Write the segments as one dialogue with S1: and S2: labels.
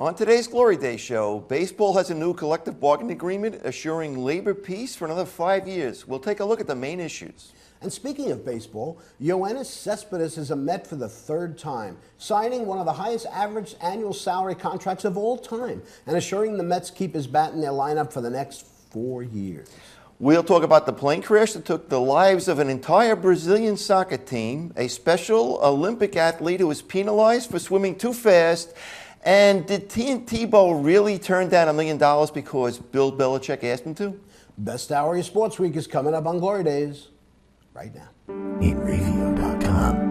S1: On today's Glory Day show, baseball has a new collective bargaining agreement assuring labor peace for another 5 years. We'll take a look at the main issues.
S2: And speaking of baseball, Yoenis Cespedes is a Met for the third time, signing one of the highest average annual salary contracts of all time and assuring the Mets keep his bat in their lineup for the next 4 years.
S1: We'll talk about the plane crash that took the lives of an entire Brazilian soccer team, a special Olympic athlete who was penalized for swimming too fast, and did Tebow really turn down $1 million because Bill Belichick asked him to?
S2: Best hour of Sports Week is coming up on Glory Days right now.
S3: Inravio.com.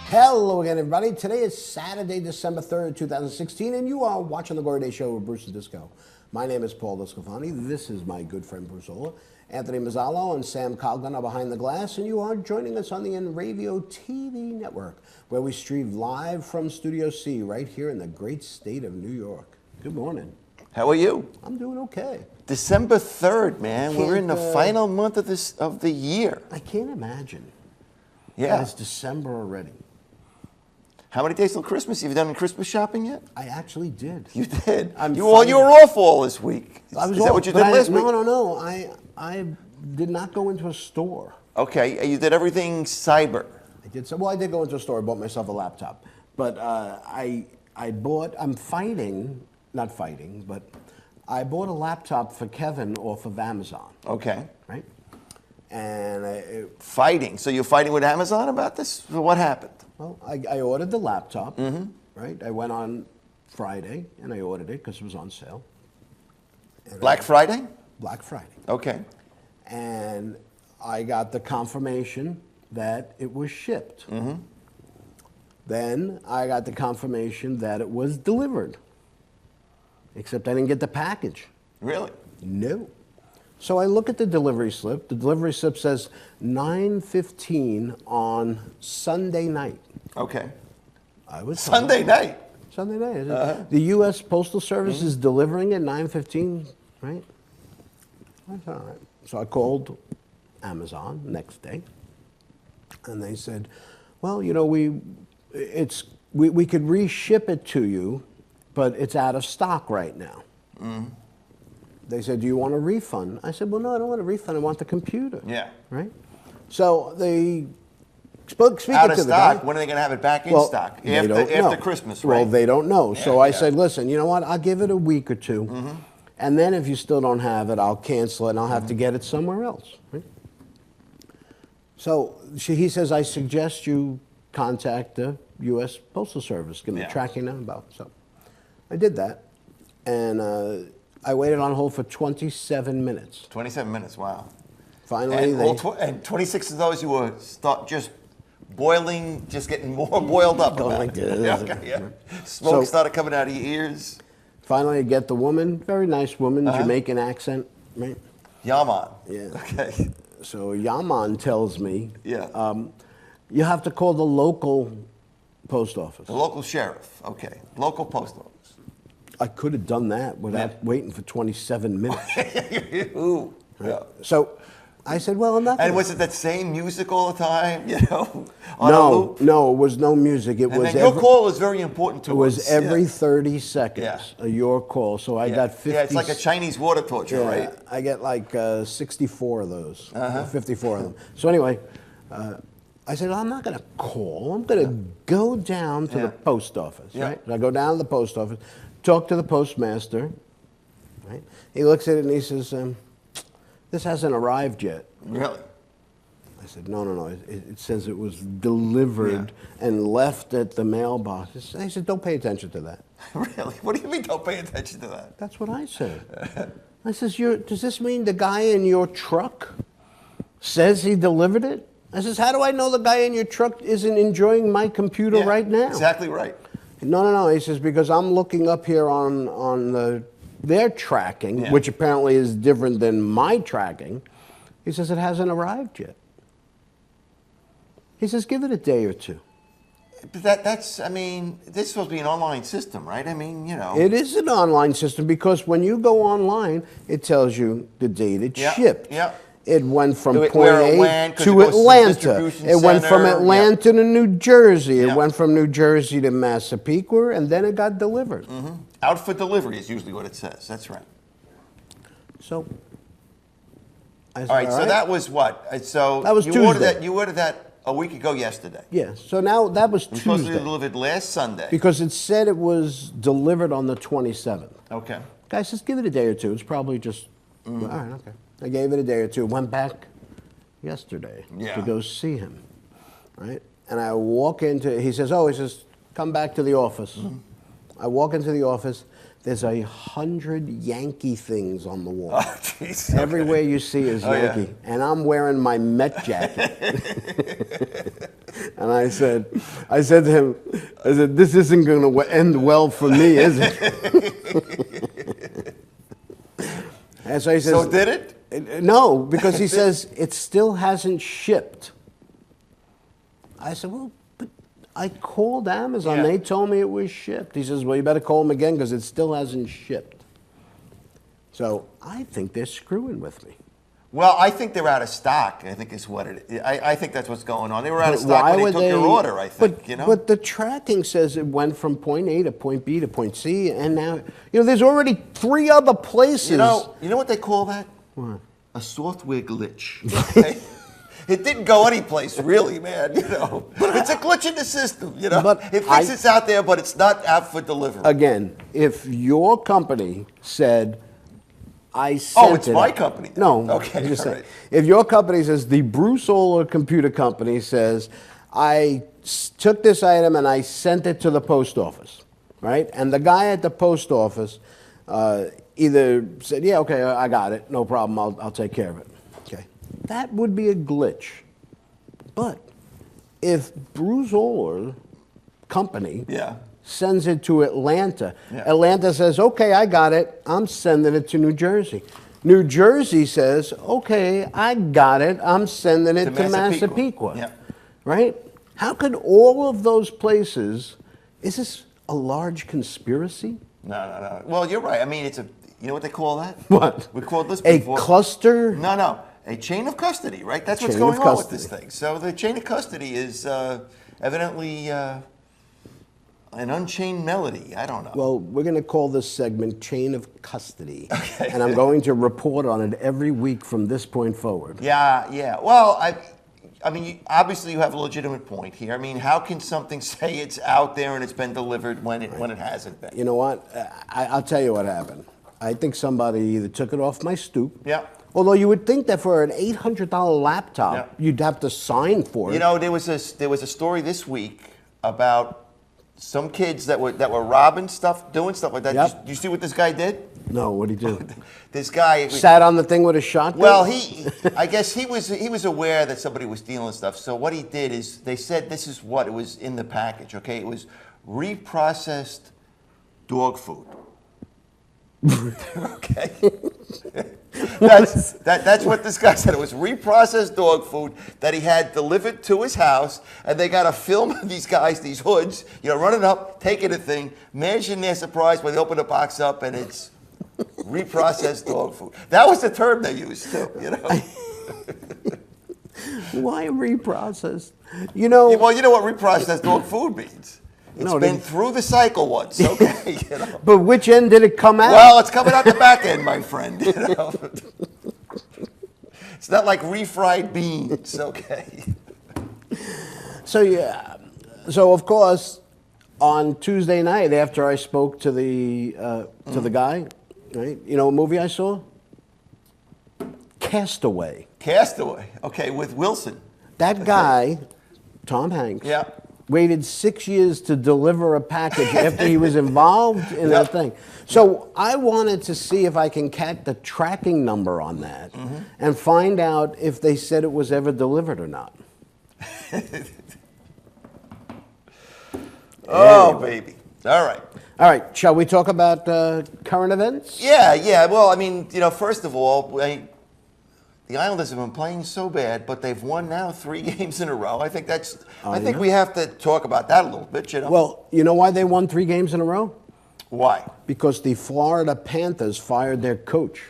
S2: Hello again, everybody. Today is Saturday, December 3rd, 2016, and you are watching The Glory Day Show with Bruce and Disco. My name is Paul Discofani. This is my good friend Bruce Ola. Anthony Mazzallo and Sam Coglan are behind the glass, and you are joining us on the Inravio TV network, where we stream live from Studio C right here in the great state of New York. Good morning.
S1: How are you?
S2: I'm doing okay.
S1: December 3rd, man. We're in the final month of the year.
S2: I can't imagine.
S1: Yeah.
S2: It's December already.
S1: How many days till Christmas? Have you done Christmas shopping yet?
S2: I actually did.
S1: You did? You were
S2: finally-
S1: off all this week.
S2: I was
S1: Is that
S2: off,
S1: what you
S2: but
S1: did last week?
S2: No. I did not go into a store.
S1: Okay, you did everything cyber.
S2: I did so. Well, I did go into a store. I bought myself a laptop, but I bought. I'm fighting, not fighting, but I bought a laptop for Kevin off of Amazon.
S1: Okay.
S2: Right. And
S1: Fighting. So you're fighting with Amazon about this? So what happened?
S2: well, I ordered the laptop. Right. I went on Friday and I ordered it because it was on sale. And
S1: Black Friday?
S2: Black Friday.
S1: Okay.
S2: And I got the confirmation that it was shipped. Then I got the confirmation that it was delivered. Except I didn't get the package.
S1: Really?
S2: No. So I look at the delivery slip. The delivery slip says 9:15 on Sunday night.
S1: Okay.
S2: I was
S1: Sunday night?
S2: Sunday night. The U.S. Postal Service is delivering at 9:15, right? That's all right. So I called Amazon next day, and they said, "Well, you know, we could reship it to you, but it's out of stock right now." They said, "Do you want a refund?" I said, "Well, no, I don't want a refund. I want the computer."
S1: Yeah.
S2: Right. So they speaking
S1: Out of
S2: to the
S1: stock?
S2: guy.
S1: When are they going to have it back in
S2: Well,
S1: stock?
S2: they
S1: After
S2: don't know.
S1: Christmas, right?
S2: Well, they don't know. So
S1: Yeah,
S2: I
S1: yeah.
S2: said, listen, you know what? I'll give it a week or two. And then if you still don't have it, I'll cancel it and I'll have to get it somewhere else. Right? So he says, I suggest you contact the U.S. Postal Service. Give them
S1: Yeah.
S2: a tracking number. So I did that. And I waited on hold for 27 minutes.
S1: 27 minutes, wow.
S2: Finally,
S1: And 26 of those you were just boiling, just getting more boiled up.
S2: Going
S1: about
S2: like
S1: it.
S2: this.
S1: Okay, yeah. Smoke
S2: So-
S1: started coming out of your ears.
S2: finally I get the woman, very nice woman, Jamaican accent, right?
S1: Yaman.
S2: Yeah.
S1: Okay.
S2: So Yaman tells me,
S1: Yeah.
S2: you have to call the local post office.
S1: The local sheriff. Okay. Local post office.
S2: I could have done that without
S1: Yeah.
S2: waiting for 27 minutes.
S1: Ooh. Yeah.
S2: So I said, well, I'm not
S1: And
S2: gonna-
S1: was it that same music all the time? You know, on a loop?
S2: No, it was no music. It
S1: And
S2: was
S1: then your call is very important to
S2: It was
S1: us.
S2: every
S1: Yeah.
S2: 30 seconds, your call. So I got 50.
S1: Yeah, it's like a Chinese water torture,
S2: Yeah,
S1: right?
S2: I get like 64 of those, or 54 of them. So anyway, I said, I'm not going to call. I'm going to go down to the post office,
S1: Yeah.
S2: right? So I go down to the post office, talk to the postmaster, right? He looks at it and he says, this hasn't arrived yet.
S1: Really?
S2: I said, no. It says it was delivered and left at the mailbox. He said, don't pay attention to that.
S1: Really? What do you mean don't pay attention to that?
S2: That's what I said. I says, does this mean the guy in your truck says he delivered it? I says, how do I know the guy in your truck isn't enjoying my computer right now?
S1: Exactly right.
S2: No. He says, because I'm looking up here on their tracking, which apparently is different than my tracking. He says, it hasn't arrived yet. He says, give it a day or two.
S1: But this is supposed to be an online system, right?
S2: It is an online system because when you go online, it tells you the date it shipped.
S1: Yeah.
S2: It went from
S1: Where
S2: point
S1: it
S2: A
S1: went, 'cause
S2: to
S1: it goes to the
S2: Atlanta.
S1: distribution
S2: It went from
S1: center.
S2: Atlanta to New Jersey. It
S1: Yeah.
S2: went from New Jersey to Massapequa, and then it got delivered.
S1: Out for delivery is usually what it says. That's right.
S2: So, I said,
S1: All right, so that was what? So
S2: That was
S1: you
S2: Tuesday.
S1: You ordered that a week ago yesterday.
S2: Yeah, so now that was
S1: It was supposed to be
S2: Tuesday.
S1: delivered last Sunday.
S2: Because it said it was delivered on the 27th.
S1: Okay.
S2: Guy says, give it a day or two. It's probably just, all right, okay. I gave it a day or two. Went back yesterday to go see him, right? And I walk into, he says, come back to the office. I walk into the office. There's 100 Yankee things on the wall.
S1: Oh, jeez. Okay.
S2: Everywhere you see is Yankee.
S1: Yeah.
S2: And I'm wearing my Met jacket. And I said to him, this isn't going to end well for me, is it? And so he says,
S1: So did it?
S2: No, because he says it still hasn't shipped. I said, well, but I called Amazon.
S1: Yeah.
S2: They told me it was shipped. He says, well, you better call them again because it still hasn't shipped. So I think they're screwing with me.
S1: Well, I think they're out of stock, I think is what it is. I think that's what's going on. They were out of stock when they took your order, I think.
S2: But the tracking says it went from point A to point B to point C, and now, there's already 3 other places.
S1: You know what they call that?
S2: What?
S1: A software glitch. Okay? It didn't go anyplace, really, man. It's a glitch in the system.
S2: But
S1: it thinks it's out there, but it's not out for delivery.
S2: Again, if your company said, I sent
S1: it's my company.
S2: No.
S1: Okay,
S2: I'm just
S1: all
S2: saying.
S1: right.
S2: If your company says, the Bruce Oler Computer Company says, I took this item and I sent it to the post office, right? And the guy at the post office either said, yeah, okay, I got it, no problem, I'll take care of it. Okay. That would be a glitch. But if Bruce Oler Company sends it to Atlanta.
S1: Yeah.
S2: Atlanta says, okay, I got it. I'm sending it to New Jersey. New Jersey says, okay, I got it. I'm sending it to Massapequa.
S1: Yeah.
S2: Right? How could all of those places, is this a large conspiracy?
S1: No. Well, you're right. It's you know what they call that?
S2: What?
S1: We called this
S2: A
S1: before.
S2: cluster?
S1: No. A chain of custody, right? That's what's
S2: Chain
S1: going
S2: of
S1: on with
S2: custody.
S1: this thing. So the chain of custody is evidently an unchained melody. I don't know.
S2: Well, we're going to call this segment Chain of Custody. Okay. And I'm going to report on it every week from this point forward.
S1: Yeah. Well, obviously you have a legitimate point here. How can something say it's out there and it's been delivered when it hasn't been?
S2: You know what? I'll tell you what happened. I think somebody either took it off my stoop.
S1: Yeah.
S2: Although you would think that for an $800 laptop, you'd have to sign for it.
S1: There was a story this week about some kids that were robbing stuff, doing stuff like that.
S2: Yep.
S1: Do you see what this guy did?
S2: No, what'd he do?
S1: This guy
S2: Sat on the thing with a shotgun?
S1: Well, I guess he was aware that somebody was stealing stuff. So what he did is they said this is what it was in the package. Okay, it was reprocessed dog food. Okay. That's what this guy said. It was reprocessed dog food that he had delivered to his house, and they got a film of these guys, these hoods, running up, taking the thing. Imagine their surprise when they open the box up and it's reprocessed dog food. That was the term they used too.
S2: Why reprocessed?
S1: Well, you know what reprocessed dog food means. It's
S2: No,
S1: been through the cycle once, okay?
S2: But which end did it come out?
S1: Well, it's coming out the back end, my friend. It's not like refried beans, okay?
S2: So of course, on Tuesday night after I spoke to the guy, right? You know what movie I saw? Castaway.
S1: Castaway. Okay, with Wilson.
S2: That guy, Tom Hanks,
S1: Yeah.
S2: waited 6 years to deliver a package after he was involved in that thing. So I wanted to see if I can catch the tracking number on that and find out if they said it was ever delivered or not.
S1: Oh, baby. All right.
S2: All right, shall we talk about current events?
S1: Yeah. Well, I mean, first of all, the Islanders have been playing so bad, but they've won now 3 games in a row. I think we have to talk about that a little bit,
S2: Well, you know why they won 3 games in a row?
S1: Why?
S2: Because the Florida Panthers fired their coach.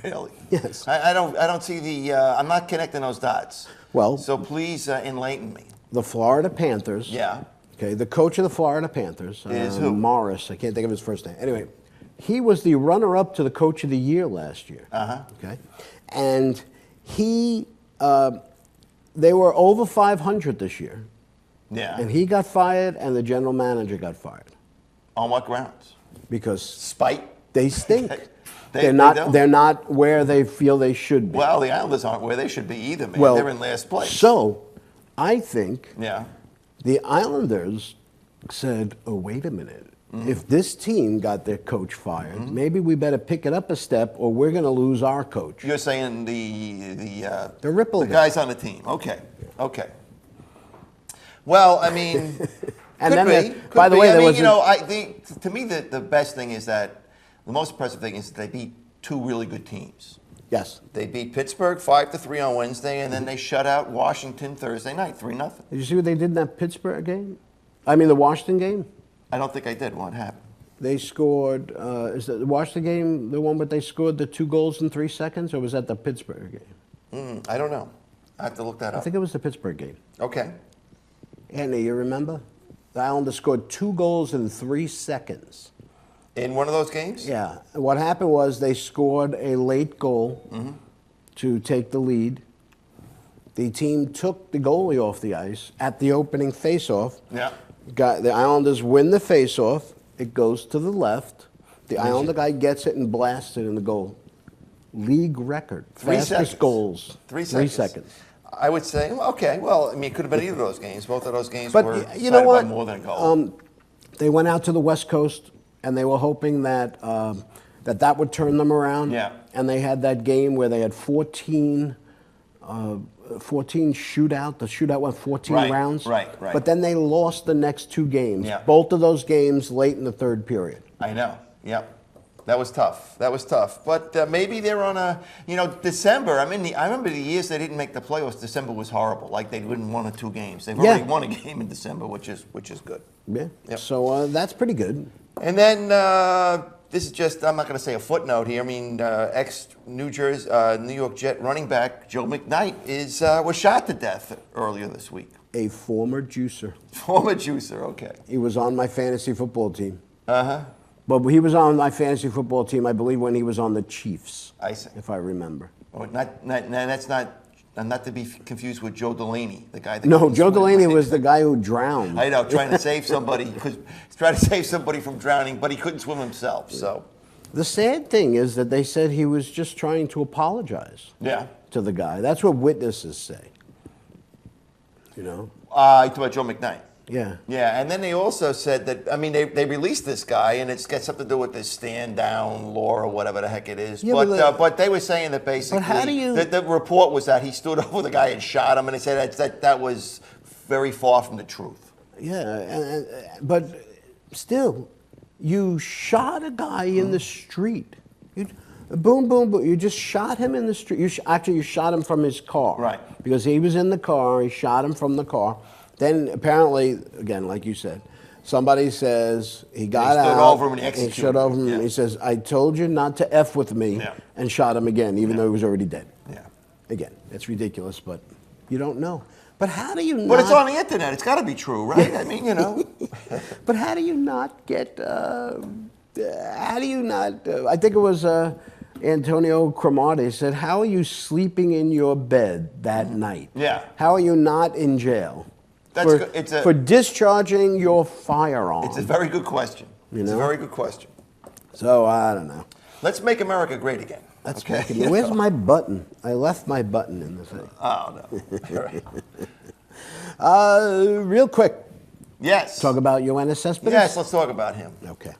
S1: Really?
S2: Yes.
S1: I don't see the. I'm not connecting those dots.
S2: Well,
S1: so please enlighten me.
S2: The Florida Panthers.
S1: Yeah.
S2: Okay, the coach of the Florida Panthers
S1: is who?
S2: Morris. I can't think of his first name. Anyway, he was the runner-up to the Coach of the Year last year. Okay, and they were over 500 this year.
S1: Yeah.
S2: And he got fired, and the general manager got fired.
S1: On what grounds?
S2: Because
S1: spite.
S2: They stink.
S1: They're
S2: not where they feel they should be.
S1: Well, the Islanders aren't where they should be either, man.
S2: Well,
S1: they're in last place.
S2: So, I think
S1: yeah.
S2: The Islanders said, oh, wait a minute. If this team got their coach fired, maybe we better pick it up a step or we're going to lose our coach.
S1: You're saying the
S2: Ripple
S1: guys on the team. Okay. Well, I mean,
S2: and
S1: could
S2: then
S1: be.
S2: By the way, there was
S1: to me the best thing is that the most impressive thing is that they beat 2 really good teams.
S2: Yes.
S1: They beat Pittsburgh 5-3 on Wednesday, and then they shut out Washington Thursday night 3-0.
S2: Did you see what they did in that Pittsburgh game? I mean, the Washington game?
S1: I don't think I did. What happened?
S2: They scored. Is the Washington game the one where they scored the 2 goals in 3 seconds, or was that the Pittsburgh game?
S1: I don't know. I have to look that up.
S2: I think it was the Pittsburgh game.
S1: Okay.
S2: Andy, you remember? The Islanders scored 2 goals in 3 seconds.
S1: In one of those games?
S2: Yeah. What happened was they scored a late goal to take the lead. The team took the goalie off the ice at the opening faceoff.
S1: Yeah.
S2: The Islanders win the faceoff. It goes to the left. The Islander guy gets it and blasts it in the goal. League record.
S1: 3
S2: Fastest
S1: seconds.
S2: goals.
S1: 3
S2: 3
S1: seconds.
S2: seconds.
S1: I would say, okay, well, I mean, it could have been either of those games. Both of those games
S2: But
S1: were
S2: you know
S1: decided
S2: what?
S1: by more than a goal.
S2: They went out to the West Coast, and they were hoping that that would turn them around.
S1: Yeah.
S2: And they had that game where they had 14 shootout. The shootout went 14 rounds.
S1: Right.
S2: But then they lost the next 2 games.
S1: Yeah.
S2: Both of those games late in the 3rd period.
S1: I know. Yep. That was tough. But maybe they're on a, December. I remember the years they didn't make the playoffs. December was horrible. Like they win 1 or 2 games. They've already won a game in December, which is good.
S2: Yeah.
S1: Yep.
S2: So that's pretty good.
S1: And then this is just, I'm not going to say a footnote here. I mean, ex-New York Jet running back Joe McKnight was shot to death earlier this week.
S2: A former juicer.
S1: Former juicer, okay.
S2: He was on my fantasy football team.
S1: Uh-huh.
S2: But he was on my fantasy football team, I believe, when he was on the Chiefs.
S1: I see.
S2: If I remember.
S1: Oh, that's not to be confused with Joe Delaney, the guy that...
S2: No, Joe Delaney was the guy who drowned.
S1: I know, trying to save somebody from drowning, but he couldn't swim himself, so...
S2: The sad thing is that they said he was just trying to apologize to the guy. That's what witnesses say. You know?
S1: You talk about Joe McKnight.
S2: Yeah.
S1: Yeah, and then they also said that, they released this guy, and it's got something to do with this stand-down law or whatever the heck it is.
S2: Yeah,
S1: but they were saying that basically...
S2: But how do you...
S1: The report was that he stood over the guy and shot him, and they said that was very far from the truth.
S2: Yeah, but still, you shot a guy in the street. Boom, boom, boom. You just shot him in the street. You shot him from his car.
S1: Right.
S2: Because he was in the car, he shot him from the car. Then apparently, again, like you said, somebody says he got out.
S1: He stood over him and he executed
S2: stood over him.
S1: Yeah.
S2: And he says, "I told you not to F with me," and shot him again, even though he was already dead.
S1: Yeah.
S2: Again, it's ridiculous, but you don't know. But how do you not...
S1: But it's on the internet. It's got to be true, right? I mean,
S2: But how do you not get... how do you not... I think it was Antonio Cromartie said, how are you sleeping in your bed that night?
S1: Yeah.
S2: How are you not in jail?
S1: That's good.
S2: For discharging your firearm.
S1: It's a very good question. It's a very good question.
S2: So, I don't know.
S1: Let's make America great again.
S2: That's
S1: Okay?
S2: making me. Where's my button? I left my button in the thing.
S1: Oh, no.
S2: Real quick,
S1: Yes.
S2: talk about Yoenis Cespedes.
S1: Yes, let's talk about him.
S2: Okay.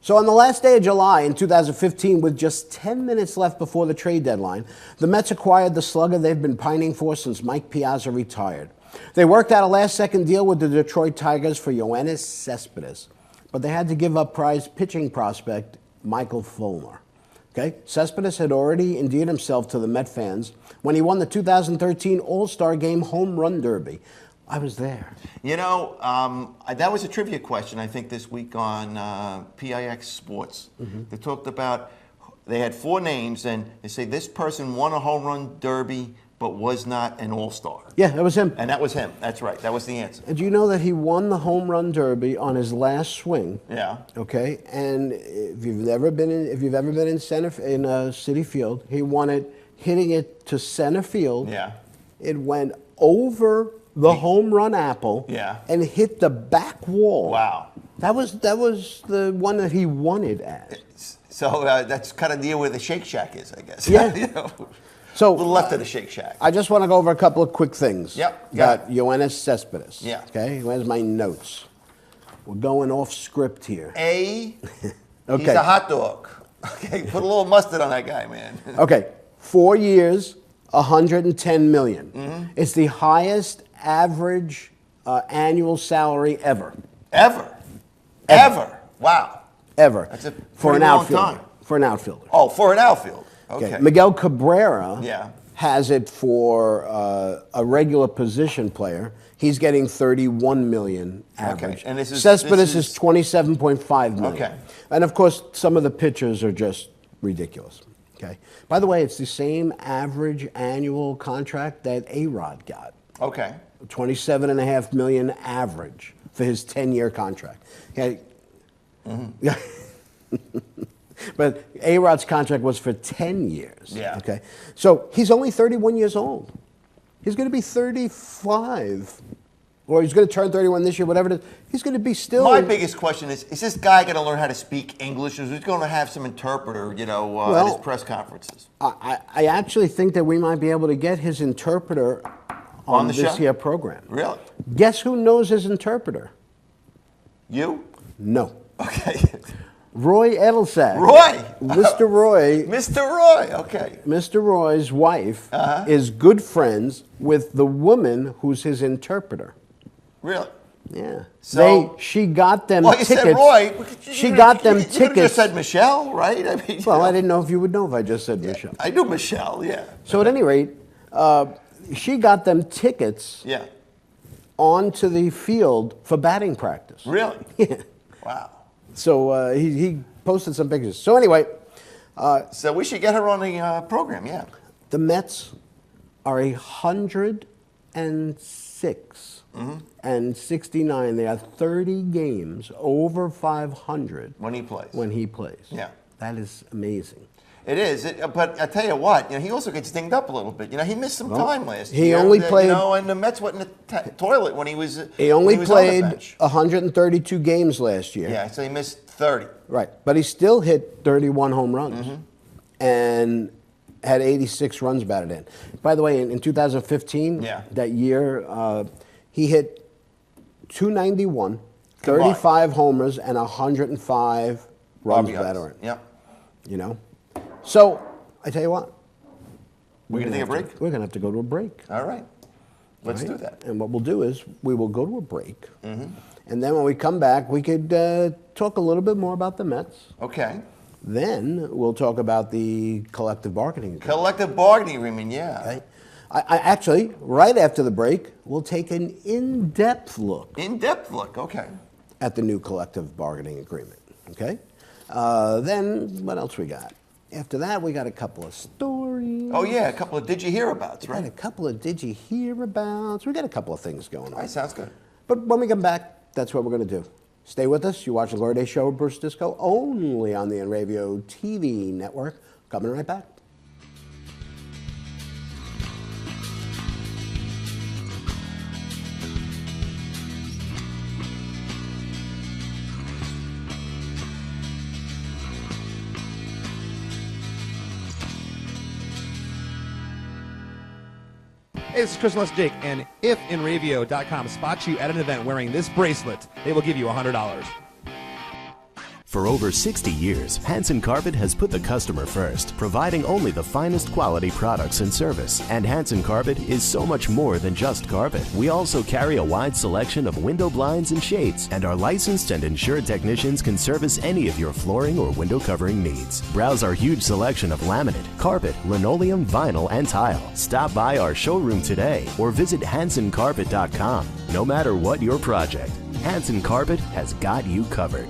S2: So on the last day of July in 2015, with just 10 minutes left before the trade deadline, the Mets acquired the slugger they've been pining for since Mike Piazza retired. They worked out a last-second deal with the Detroit Tigers for Yoenis Cespedes, but they had to give up prize pitching prospect Michael Fulmer. Okay, Cespedes had already endeared himself to the Met fans when he won the 2013 All-Star Game Home Run Derby. I was there.
S1: You know, that was a trivia question, I think, this week on PIX Sports. They talked about, they had 4 names, and they say this person won a home run derby but was not an all-star.
S2: Yeah, that was him.
S1: And that was him. That's right. That was the answer.
S2: And do you know that he won the home run derby on his last swing?
S1: Yeah.
S2: Okay, and if you've ever been in Citi Field, he won it hitting it to center field.
S1: Yeah.
S2: It went over the home run apple.
S1: Yeah.
S2: And hit the back wall.
S1: Wow.
S2: That was the one that he won it as.
S1: So that's kind of near where the Shake Shack is, I guess.
S2: Yeah.
S1: You know?
S2: So
S1: a little left of the Shake Shack.
S2: I just want to go over a couple of quick things.
S1: Yep,
S2: Got
S1: got
S2: Yoenis Cespedes.
S1: Yeah.
S2: Okay, where's my notes? We're going off script here.
S1: He's
S2: Okay.
S1: a hot dog. Okay, put a little mustard on that guy, man.
S2: Okay, 4 years, 110 million. It's the highest average annual salary ever.
S1: Ever. Wow.
S2: Ever.
S1: That's a
S2: for an
S1: pretty long
S2: outfielder.
S1: time.
S2: For an outfielder.
S1: Oh, for an outfield. Okay.
S2: Miguel Cabrera
S1: Yeah.
S2: has it for a regular position player. He's getting 31 million average.
S1: Okay, and this is-
S2: Cespedes
S1: this
S2: is
S1: is-
S2: 27.5 million.
S1: Okay.
S2: And of course, some of the pitchers are just ridiculous. Okay. By the way, it's the same average annual contract that A-Rod got.
S1: Okay.
S2: 27.5 million average for his 10-year contract. Okay. Yeah. But A-Rod's contract was for 10 years.
S1: Yeah.
S2: Okay. So he's only 31 years old. He's going to be 35. Or he's going to turn 31 this year, whatever it is. He's going to be still.
S1: My biggest question is this guy going to learn how to speak English, or is he going to have some interpreter, at his press conferences?
S2: I actually think that we might be able to get his interpreter on
S1: the
S2: this
S1: show?
S2: year program.
S1: Really?
S2: Guess who knows his interpreter?
S1: You?
S2: No.
S1: Okay.
S2: Roy Edelsack.
S1: Roy!
S2: Mr. Roy.
S1: Mr. Roy, okay.
S2: Mr. Roy's wife is good friends with the woman who's his interpreter.
S1: Really?
S2: Yeah.
S1: So-
S2: she got them
S1: Well, you
S2: tickets.
S1: said Roy.
S2: She got them
S1: You could have
S2: tickets.
S1: just said Michelle, right? I mean,
S2: Well, I didn't know if you would know if I just said
S1: Yeah,
S2: Michelle.
S1: I knew Michelle, yeah.
S2: So at any rate, she got them tickets
S1: Yeah.
S2: onto the field for batting practice.
S1: Really?
S2: Yeah.
S1: Wow.
S2: So he posted some pictures. So anyway,
S1: So we should get her on the program, yeah.
S2: the Mets are 106 and 69. They are 30 games over 500
S1: When he plays.
S2: when he plays.
S1: Yeah.
S2: That is amazing.
S1: It is, but I tell you what, he also gets dinged up a little bit. He missed some time last year.
S2: he only played-
S1: and the Mets went in the toilet when he was.
S2: He only
S1: when he was on the
S2: played
S1: bench.
S2: 132 games last year.
S1: Yeah, so he missed 30.
S2: Right. But he still hit 31 home runs and had 86 runs batted in. By the way, in 2015,
S1: Yeah.
S2: that year, he hit 291,
S1: Combined.
S2: 35 homers, and 105 runs
S1: RBIs.
S2: batted in.
S1: Yep.
S2: You know? So, I tell you what.
S1: We're going to take a break?
S2: We're going to have to go to a break.
S1: All right. Let's
S2: right?
S1: do that.
S2: And what we'll do is we will go to a break. And then when we come back, we could talk a little bit more about the Mets.
S1: Okay.
S2: Then we'll talk about the collective bargaining agreement.
S1: Collective bargaining agreement, yeah.
S2: Okay? I actually, right after the break, we'll take an in-depth look
S1: In-depth look, okay.
S2: at the new collective bargaining agreement. Okay? Then what else we got? After that, we got a couple of stories.
S1: Oh, yeah, a couple of Did You Hear Abouts,
S2: We got a
S1: right?
S2: couple of Did You Hear Abouts? We got a couple of things going
S1: All
S2: on.
S1: right, sounds good.
S2: But when we come back, that's what we're going to do. Stay with us. You watch the Glory Day Show with Bruce Disco only on the Inravio TV network. Coming right back.
S4: Hey, this is Chris Les Jake, and if Inravio.com spots you at an event wearing this bracelet, they will give you $100.
S3: For over 60 years, Hanson Carpet has put the customer first, providing only the finest quality products and service. And Hanson Carpet is so much more than just carpet. We also carry a wide selection of window blinds and shades, and our licensed and insured technicians can service any of your flooring or window covering needs. Browse our huge selection of laminate, carpet, linoleum, vinyl, and tile. Stop by our showroom today or visit HansonCarpet.com. No matter what your project, Hanson Carpet has got you covered.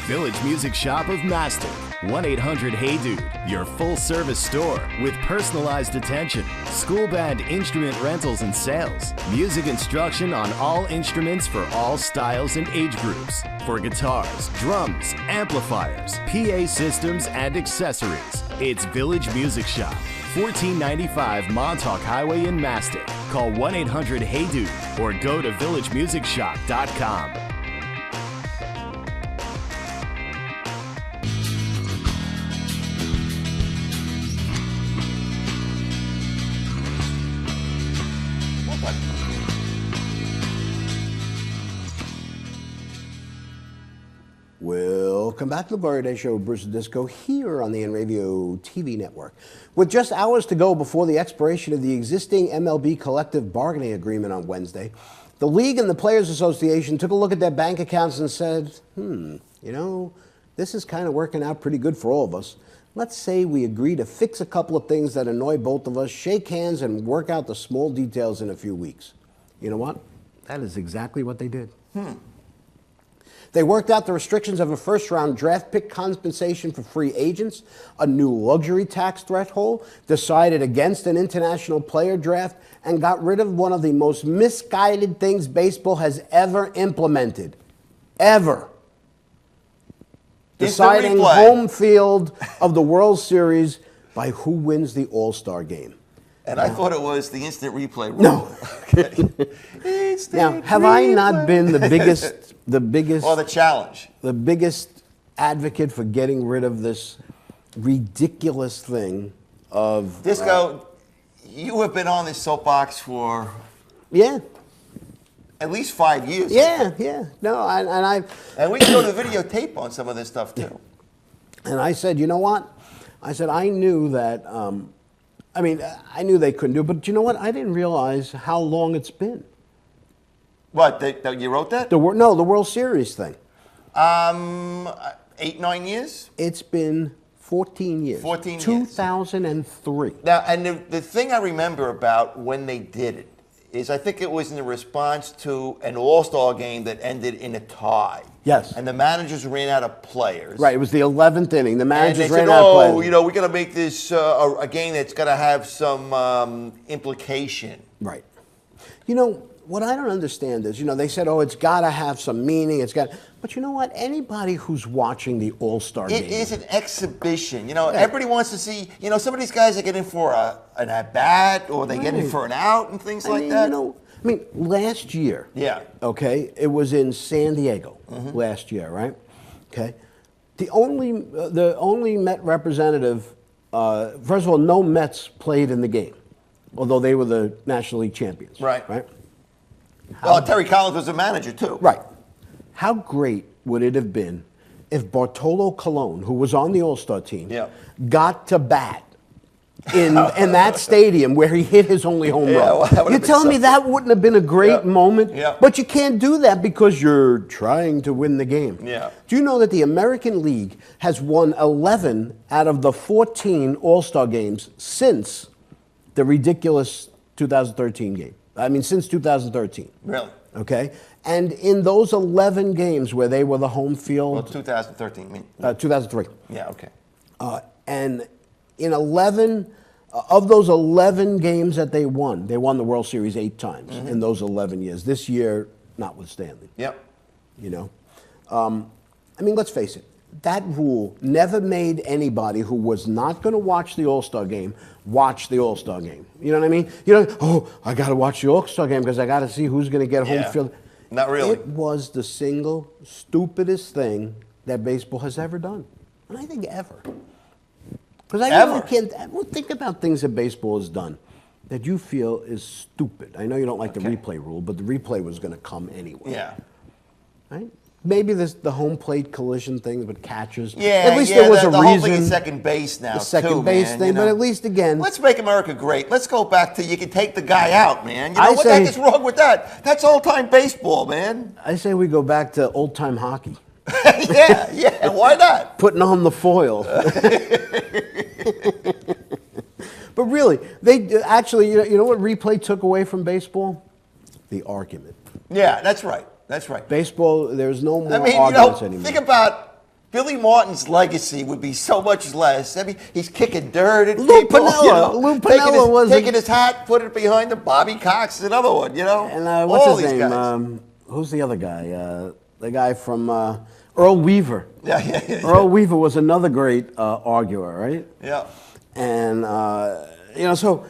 S3: Village Music Shop of Mastic. 1-800-HEY-DUDE. Your full-service store with personalized attention, school band instrument rentals and sales, music instruction on all instruments for all styles and age groups, for guitars, drums, amplifiers, PA systems, and accessories. It's Village Music Shop, 1495 Montauk Highway in Mastic. Call 1-800-HEY-DUDE or go to villagemusicshop.com.
S2: Welcome back to the Glory Day Show, Bruce Disco, here on the Inravio TV network. With just hours to go before the expiration of the existing MLB collective bargaining agreement on Wednesday, the league and the Players Association took a look at their bank accounts and said, this is kind of working out pretty good for all of us. Let's say we agree to fix a couple of things that annoy both of us, shake hands, and work out the small details in a few weeks. You know what? That is exactly what they did. They worked out the restrictions of a first-round draft pick compensation for free agents, a new luxury tax threshold, decided against an international player draft, and got rid of one of the most misguided things baseball has ever implemented. Ever. Deciding home field of the World Series by who wins the All-Star game.
S1: And I thought it was the instant replay rule.
S2: No. Now, have I not been the biggest,
S1: or the challenge,
S2: the biggest advocate for getting rid of this ridiculous thing of
S1: Disco? You have been on this soapbox for at least 5 years.
S2: Yeah. No,
S1: and we can go to videotape on some of this stuff too.
S2: And I said, you know what? I said I knew that. I knew they couldn't do it, but you know what? I didn't realize how long it's been.
S1: What? You wrote that?
S2: The World Series thing.
S1: 8, 9 years?
S2: It's been 14 years.
S1: 14 years.
S2: 2003.
S1: Now, and the thing I remember about when they did it is I think it was in response to an All-Star game that ended in a tie.
S2: Yes.
S1: And the managers ran out of players.
S2: Right. It was the 11th inning. The managers
S1: ran
S2: out of players.
S1: We got to make this a game that's going to have some implication.
S2: Right. You know, what I don't understand is, they said, it's got to have some meaning. But you know what? Anybody who's watching the All-Star game.
S1: It is an exhibition. Everybody wants to see, some of these guys that get in for an at-bat or they get in for an out and things like that.
S2: Last year.
S1: Yeah.
S2: Okay, it was in San Diego last year, right? Okay. The only Met representative, first of all, no Mets played in the game, although they were the National League champions.
S1: Right.
S2: Right.
S1: Well, Terry Collins was a manager too.
S2: Right. How great would it have been if Bartolo Colon, who was on the All-Star team, got to bat in that stadium where he hit his only home run?
S1: Well,
S2: you're telling me that wouldn't have been a great moment?
S1: Yeah.
S2: But you can't do that because you're trying to win the game.
S1: Yeah.
S2: Do you know that the American League has won 11 out of the 14 All-Star games since the ridiculous 2013 game? Since 2013.
S1: Really?
S2: Okay? And in those 11 games where they were the home field...
S1: Well, 2013,
S2: 2003.
S1: Yeah, okay.
S2: And in 11 Of those 11 games that they won the World Series 8 times in those 11 years. This year, notwithstanding.
S1: Yep.
S2: You know, I mean, let's face it. That rule never made anybody who was not going to watch the All-Star game watch the All-Star game. You know what I mean? You know, oh, I got to watch the All-Star game because I got to see who's going to get home field.
S1: Not really.
S2: It was the single stupidest thing that baseball has ever done, and I think ever. Because I really can't. Well, think about things that baseball has done that you feel is stupid. I know you don't like the replay rule, but the replay was going to come anyway.
S1: Yeah.
S2: Right? Maybe the home plate collision thing with catchers.
S1: Yeah,
S2: at least there was a
S1: the
S2: reason.
S1: whole thing is second base now.
S2: The second
S1: base
S2: thing, but at least again.
S1: Let's make America great. Let's go back to you can take the guy out, man. You know
S2: I
S1: what the
S2: say-
S1: heck is wrong with that? That's old-time baseball, man.
S2: I say we go back to old-time hockey.
S1: yeah. Why not?
S2: Putting on the foil. But really, they actually, you know what replay took away from baseball? The argument.
S1: Yeah, that's right. That's right.
S2: Baseball, there's no more
S1: I mean,
S2: arguments anymore.
S1: think about Billy Martin's legacy would be so much less. I mean, he's kicking dirt at
S2: Lou
S1: people.
S2: Pinella. Lou Pinella was
S1: taking his hat, put it behind him. Bobby Cox is another one, you know.
S2: And what's
S1: All
S2: his
S1: these
S2: name?
S1: guys.
S2: Who's the other guy? The guy from Earl Weaver.
S1: Yeah.
S2: Earl Weaver was another great arguer, right?
S1: Yeah.
S2: And so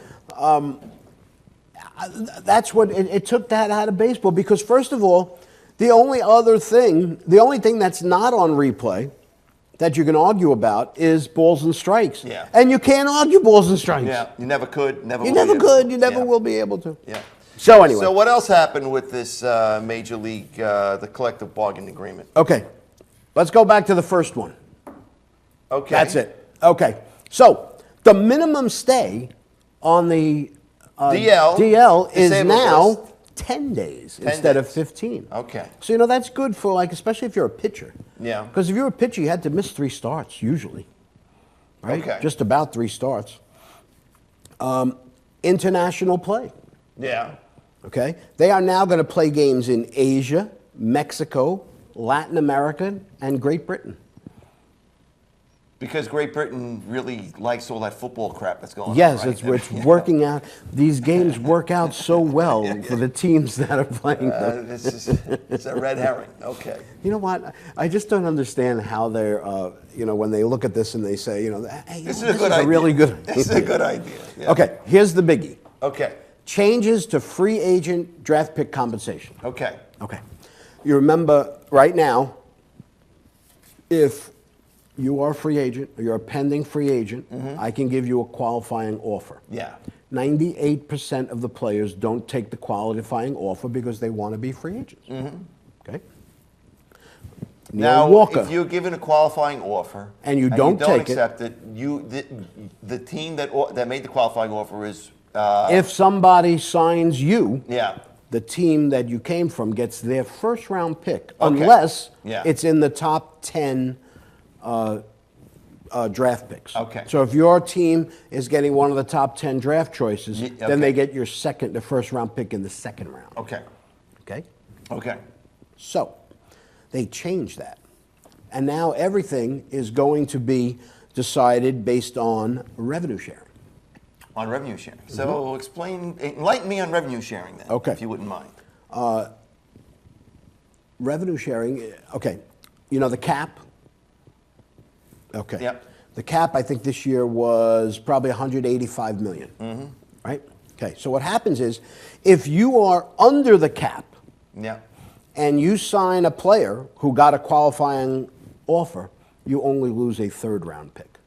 S2: that's what it took that out of baseball because first of all, the only thing that's not on replay that you can argue about is balls and strikes.
S1: Yeah.
S2: And you can't argue balls and strikes.
S1: Yeah. You never could. Never.
S2: You
S1: will
S2: never
S1: be
S2: could.
S1: able to.
S2: You never
S1: Yeah.
S2: will be able to.
S1: Yeah.
S2: So anyway.
S1: So what else happened with this major league, the collective bargaining agreement?
S2: Okay. Let's go back to the first one.
S1: Okay.
S2: That's it. Okay. So the minimum stay on the DL is
S1: disabled
S2: now
S1: list.
S2: 10 days
S1: 10
S2: instead of
S1: days.
S2: 15.
S1: Okay.
S2: So, that's good for, especially if you're a pitcher.
S1: Yeah.
S2: Because if you're a pitcher, you had to miss 3 starts, usually. Right?
S1: Okay.
S2: Just about 3 starts. International play.
S1: Yeah.
S2: Okay? They are now going to play games in Asia, Mexico, Latin America, and Great Britain.
S1: Because Great Britain really likes all that football crap that's going
S2: Yes,
S1: on. Right?
S2: it's working out. These games work out so well for the teams that are playing them.
S1: It's a red herring. Okay.
S2: You know what? I just don't understand how they're, when they look at this and they say, hey,
S1: This is a good idea.
S2: really good
S1: This is a good idea. Yeah.
S2: Okay, here's the biggie.
S1: Okay.
S2: Changes to free agent draft pick compensation.
S1: Okay.
S2: Okay. You remember right now, if you are a free agent, or you're a pending free agent, I can give you a qualifying offer.
S1: Yeah.
S2: 98% of the players don't take the qualifying offer because they want to be free agents. Okay?
S1: Now,
S2: Neil Walker.
S1: if you're given a qualifying offer
S2: And you don't take it-
S1: accept it, the team that made the qualifying offer is
S2: If somebody signs you,
S1: yeah.
S2: the team that you came from gets their first round pick, unless
S1: Yeah.
S2: it's in the top 10 draft picks.
S1: Okay.
S2: So if your team is getting one of the top 10 draft choices,
S1: okay.
S2: then they get the first round pick in the second round.
S1: Okay.
S2: Okay?
S1: Okay.
S2: So they changed that. And now everything is going to be decided based on revenue sharing.
S1: On revenue sharing. So enlighten me on revenue sharing then,
S2: Okay.
S1: if you wouldn't mind.
S2: Revenue sharing, okay. The cap? Okay.
S1: Yep.
S2: The cap, I think this year was probably 185 million. Right? Okay. So what happens is, if you are under the cap
S1: Yeah.
S2: and you sign a player who got a qualifying offer, you only lose a third round pick.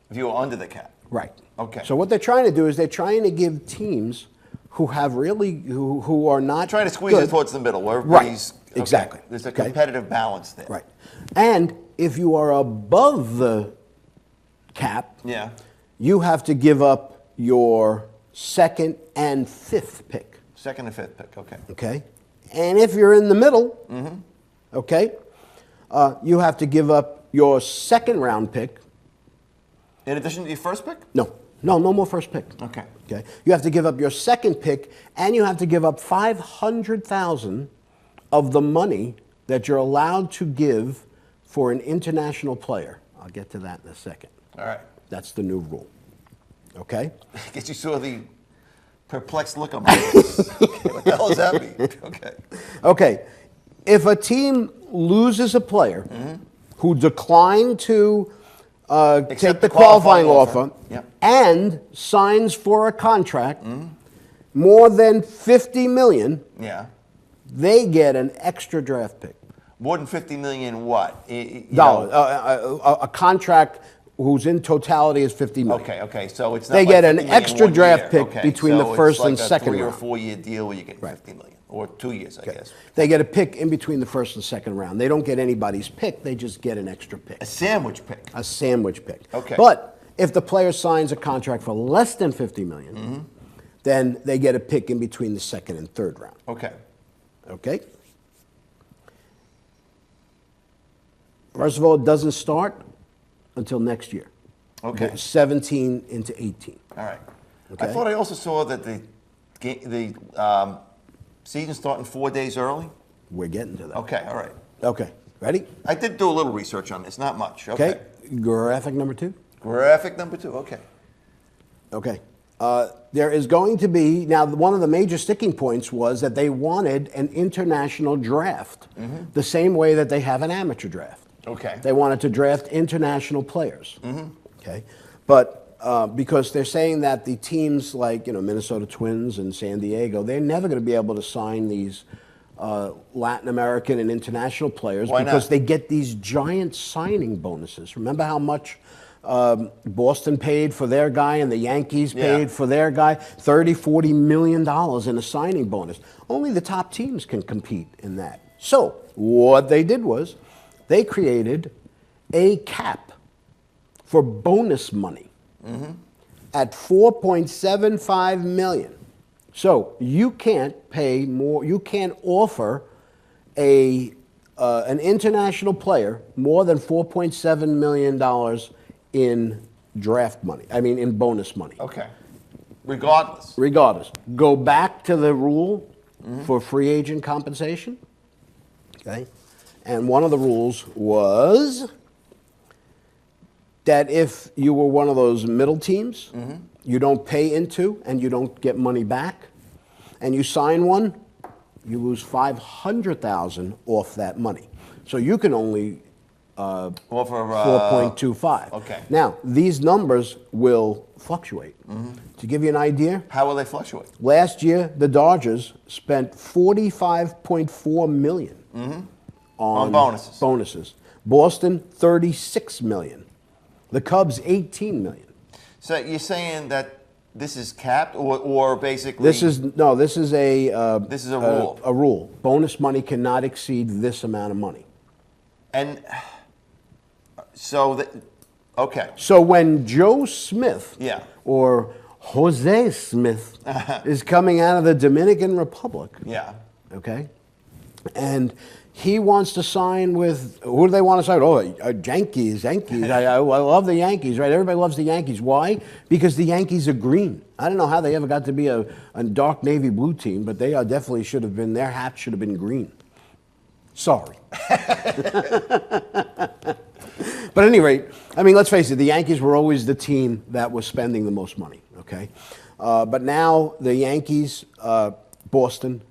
S1: If you were under the cap.
S2: Right.
S1: Okay.
S2: So what they're trying to do is they're trying to give teams who have who are not
S1: Trying to squeeze
S2: good,
S1: it towards the middle where everybody's okay.
S2: Exactly.
S1: There's a
S2: Okay.
S1: competitive balance there.
S2: Right. And if you are above the cap,
S1: Yeah.
S2: you have to give up your second and fifth pick.
S1: Second and fifth pick. Okay.
S2: Okay. And if you're in the middle, okay, you have to give up your second round pick.
S1: In addition to your first pick?
S2: No more first pick.
S1: Okay.
S2: Okay. You have to give up your second pick, and you have to give up 500,000 of the money that you're allowed to give for an international player. I'll get to that in a second.
S1: All right.
S2: That's the new rule. Okay?
S1: I guess you saw the perplexed look on my face. Okay, what the hell does that mean? Okay.
S2: Okay. If a team loses a player who declined to
S1: Accept
S2: take
S1: the
S2: the qualifying
S1: qualifying
S2: offer
S1: Yep.
S2: and signs for a contract more than $50 million,
S1: Yeah.
S2: they get an extra draft pick.
S1: More than 50 million what? You
S2: Dollars.
S1: know-
S2: A contract whose in totality is $50 million.
S1: Okay. So it's not
S2: They
S1: like
S2: get an
S1: 50 million
S2: extra
S1: 1
S2: draft
S1: year.
S2: pick
S1: Okay,
S2: between the
S1: so
S2: first
S1: it's like
S2: and
S1: a
S2: second
S1: 3 or
S2: round.
S1: 4 year deal where you get 50 million, or 2 years, I guess.
S2: They get a pick in between the first and second round. They don't get anybody's pick. They just get an extra pick.
S1: A sandwich pick.
S2: A sandwich pick.
S1: Okay.
S2: But if the player signs a contract for less than $50 million, then they get a pick in between the second and third round.
S1: Okay.
S2: Okay? First of all, it doesn't start until next year.
S1: Okay.
S2: 17 into 18.
S1: All right.
S2: Okay.
S1: I thought I also saw that the season starting 4 days early.
S2: We're getting to that.
S1: Okay. All right.
S2: Okay. Ready?
S1: I did do a little research on this, not much. Okay.
S2: Okay. Graphic number 2.
S1: Graphic number 2. Okay.
S2: Okay. There is going to be, now one of the major sticking points was that they wanted an international draft, the same way that they have an amateur draft.
S1: Okay.
S2: They wanted to draft international players. Okay. But because they're saying that the teams like, Minnesota Twins and San Diego, they're never going to be able to sign these Latin American and international players.
S1: Why
S2: because
S1: not?
S2: they get these giant signing bonuses. Remember how much Boston paid for their guy and the Yankees paid
S1: Yeah.
S2: for their guy? $30-40 million in a signing bonus. Only the top teams can compete in that. So what they did was they created a cap for bonus money at $4.75 million. So you can't pay more. You can't offer an international player more than $4.7 million in draft money. I mean, in bonus money.
S1: Okay. Regardless.
S2: Regardless, go back to the rule for free agent compensation. Okay, and one of the rules was that if you were one of those middle teams, you don't pay into and you don't get money back, and you sign one, you lose $500,000 off that money. So you can only
S1: Offer
S2: 4.25.
S1: okay.
S2: Now these numbers will fluctuate. To give you an idea,
S1: How will they fluctuate?
S2: last year the Dodgers spent $45.4 million
S1: On bonuses.
S2: Bonuses. Boston, $36 million. The Cubs, $18 million.
S1: So you're saying that this is capped, or basically
S2: This is a
S1: This is a rule.
S2: A rule. Bonus money cannot exceed this amount of money.
S1: and so that okay.
S2: So when Joe Smith
S1: Yeah.
S2: or Jose Smith is coming out of the Dominican Republic,
S1: Yeah.
S2: okay, and he wants to sign with, who do they want to sign? Oh, Yankees. I love the Yankees, right? Everybody loves the Yankees. Why? Because the Yankees are green. I don't know how they ever got to be a dark navy blue team, but they definitely should have been, their hat should have been green. Sorry. But at any rate, I mean, let's face it, the Yankees were always the team that was spending the most money, okay? But now the Yankees, Boston,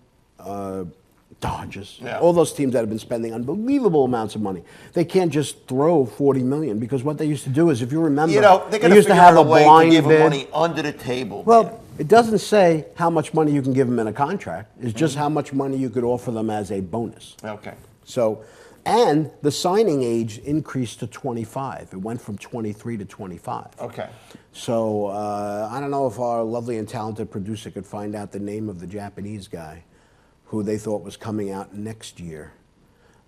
S2: Dodgers,
S1: Yeah.
S2: all those teams that have been spending unbelievable amounts of money, they can't just throw $40 million, because what they used to do is, if you remember,
S1: You know, they're
S2: they
S1: going to
S2: used
S1: figure
S2: to have
S1: out
S2: a
S1: a way to
S2: blind
S1: give them
S2: bid.
S1: money under the table.
S2: Well,
S1: man.
S2: it doesn't say how much money you can give them in a contract. It's just how much money you could offer them as a bonus.
S1: Okay.
S2: So, and the signing age increased to 25. It went from 23 to 25.
S1: Okay.
S2: So I don't know if our lovely and talented producer could find out the name of the Japanese guy who they thought was coming out next year.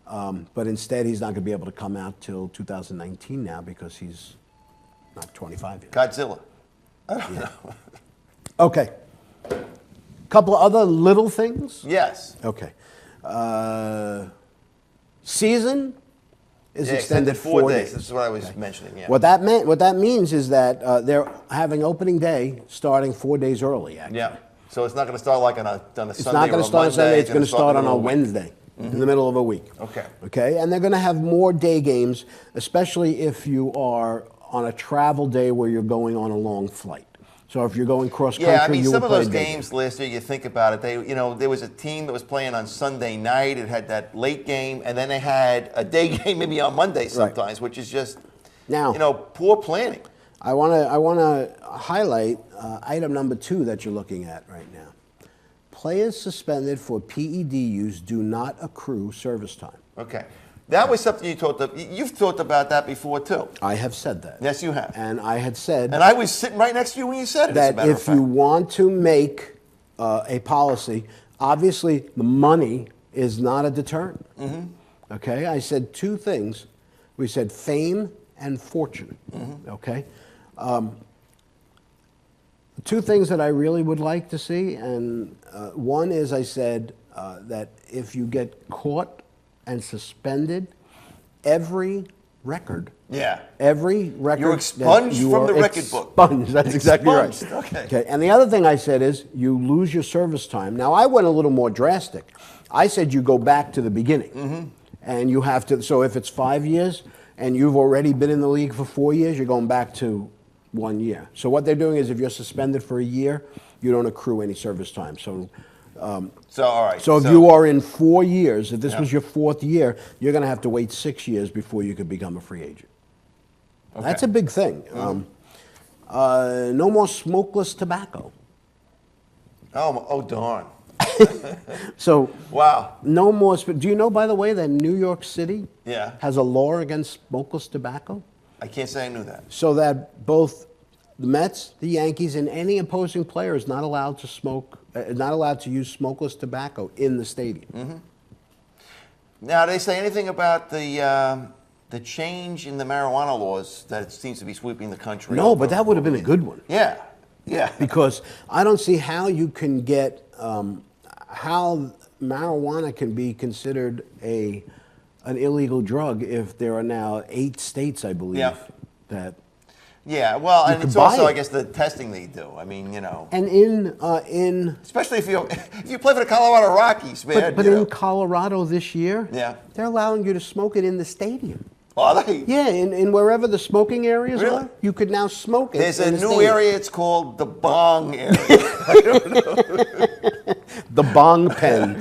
S2: But instead, he's not going to be able to come out till 2019 now because he's not 25 yet.
S1: Godzilla. I don't know.
S2: Okay. Couple of other little things.
S1: Yes.
S2: Okay. Season is
S1: Yeah,
S2: extended 4 days.
S1: This is what I was mentioning. Yeah.
S2: What that means is that they're having opening day starting 4 days early. Actually.
S1: Yeah. So it's not going to start like on a Sunday.
S2: It's not going to start on Sunday. It's going to start on a Wednesday, in the middle of a week.
S1: Okay.
S2: Okay, and they're going to have more day games, especially if you are on a travel day where you're going on a long flight. So if you're going cross country,
S1: Yeah, I mean,
S2: you
S1: some
S2: will
S1: of
S2: play
S1: those
S2: a day
S1: games last year, you think about it, there was a team that was playing on Sunday night. It had that late game, and then they had a day game maybe on Monday sometimes, which is just,
S2: Now,
S1: poor planning.
S2: I want to highlight item number 2 that you're looking at right now. Players suspended for PED use do not accrue service time.
S1: Okay. That was something you've talked about that before, too.
S2: I have said that.
S1: Yes, you have.
S2: And I had said
S1: And I was sitting right next to you when you said it, as a
S2: that
S1: matter of
S2: if
S1: fact.
S2: you want to make a policy, obviously the money is not a deterrent.
S1: Mm-hmm.
S2: Okay? I said 2 things. We said fame and fortune.
S1: Mm-hmm.
S2: Okay? 2 things that I really would like to see, and one is I said that if you get caught and suspended, every record,
S1: Yeah.
S2: every record,
S1: You're expunged
S2: that you
S1: from
S2: are
S1: the record book.
S2: expunged. That's exactly right.
S1: Expunged, okay.
S2: Okay. And the other thing I said is you lose your service time. Now I went a little more drastic. I said you go back to the beginning, and you have to. So if it's 5 years and you've already been in the league for 4 years, you're going back to 1 year. So what they're doing is if you're suspended for a year, you don't accrue any service time. So.
S1: All right.
S2: So if you are in 4 years, if this was your 4th year, you're going to have to wait 6 years before you could become a free agent.
S1: Okay.
S2: That's a big thing. No more smokeless tobacco.
S1: Oh, darn.
S2: So
S1: Wow.
S2: no more. Do you know, by the way, that New York City
S1: Yeah.
S2: has a law against smokeless tobacco?
S1: I can't say I knew that.
S2: So that both the Mets, the Yankees, and any opposing player is not allowed to smoke, not allowed to use smokeless tobacco in the stadium.
S1: Now, do they say anything about the change in the marijuana laws that it seems to be sweeping the country?
S2: No,
S1: over?
S2: but that would have been a good one.
S1: Yeah. Yeah.
S2: Because I don't see how you can get how marijuana can be considered an illegal drug if there are now 8 states, I believe,
S1: Yeah.
S2: that.
S1: Yeah, well, and
S2: could
S1: it's
S2: buy
S1: also,
S2: it.
S1: I guess, the testing they do. I mean,
S2: And in
S1: especially if you play for the Colorado Rockies, man.
S2: but in Colorado this year,
S1: Yeah.
S2: they're allowing you to smoke it in the stadium.
S1: Are they?
S2: Yeah, in wherever the smoking areas
S1: Really?
S2: are, you could now smoke it.
S1: There's a
S2: in the
S1: new
S2: stadium.
S1: area. It's called the Bong area.
S2: The bong pen.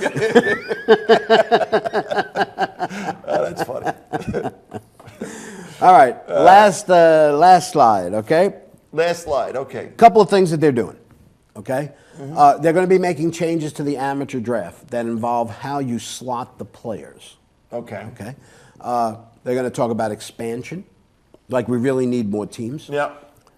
S1: Oh, that's funny.
S2: All right, last slide, okay?
S1: Last slide. Okay.
S2: Couple of things that they're doing, okay? They're going to be making changes to the amateur draft that involve how you slot the players,
S1: Okay.
S2: okay? They're going to talk about expansion, like we really need more teams.
S1: Yeah.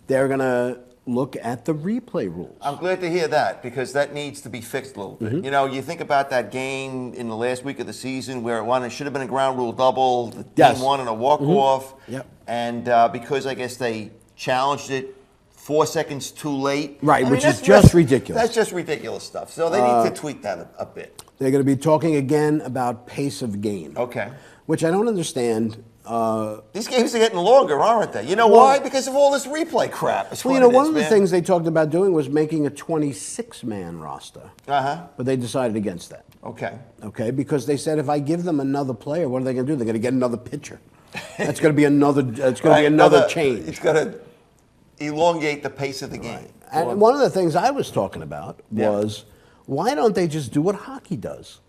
S2: They're going to look at the replay rules.
S1: I'm glad to hear that because that needs to be fixed a little bit. You think about that game in the last week of the season where it should have been a ground rule double. The
S2: Yes.
S1: team won in a walk-off.
S2: Yep.
S1: And because I guess they challenged it 4 seconds too late.
S2: Right, which is
S1: that's
S2: just ridiculous.
S1: That's just ridiculous stuff. So they need to tweak that a bit.
S2: They're going to be talking again about pace of game.
S1: Okay.
S2: Which I don't understand.
S1: These games are getting longer, aren't they? You know why? Because of all this replay crap. It's
S2: Well,
S1: what it
S2: one
S1: is,
S2: of the
S1: man.
S2: things they talked about doing was making a 26-man roster.
S1: Uh-huh.
S2: But they decided against that.
S1: Okay.
S2: Okay, because they said if I give them another player, what are they going to do? They're going to get another pitcher. That's going to be another. It's going to be another change.
S1: It's going to elongate the pace of the game.
S2: And one of the things I was talking about was why don't they just do what hockey does?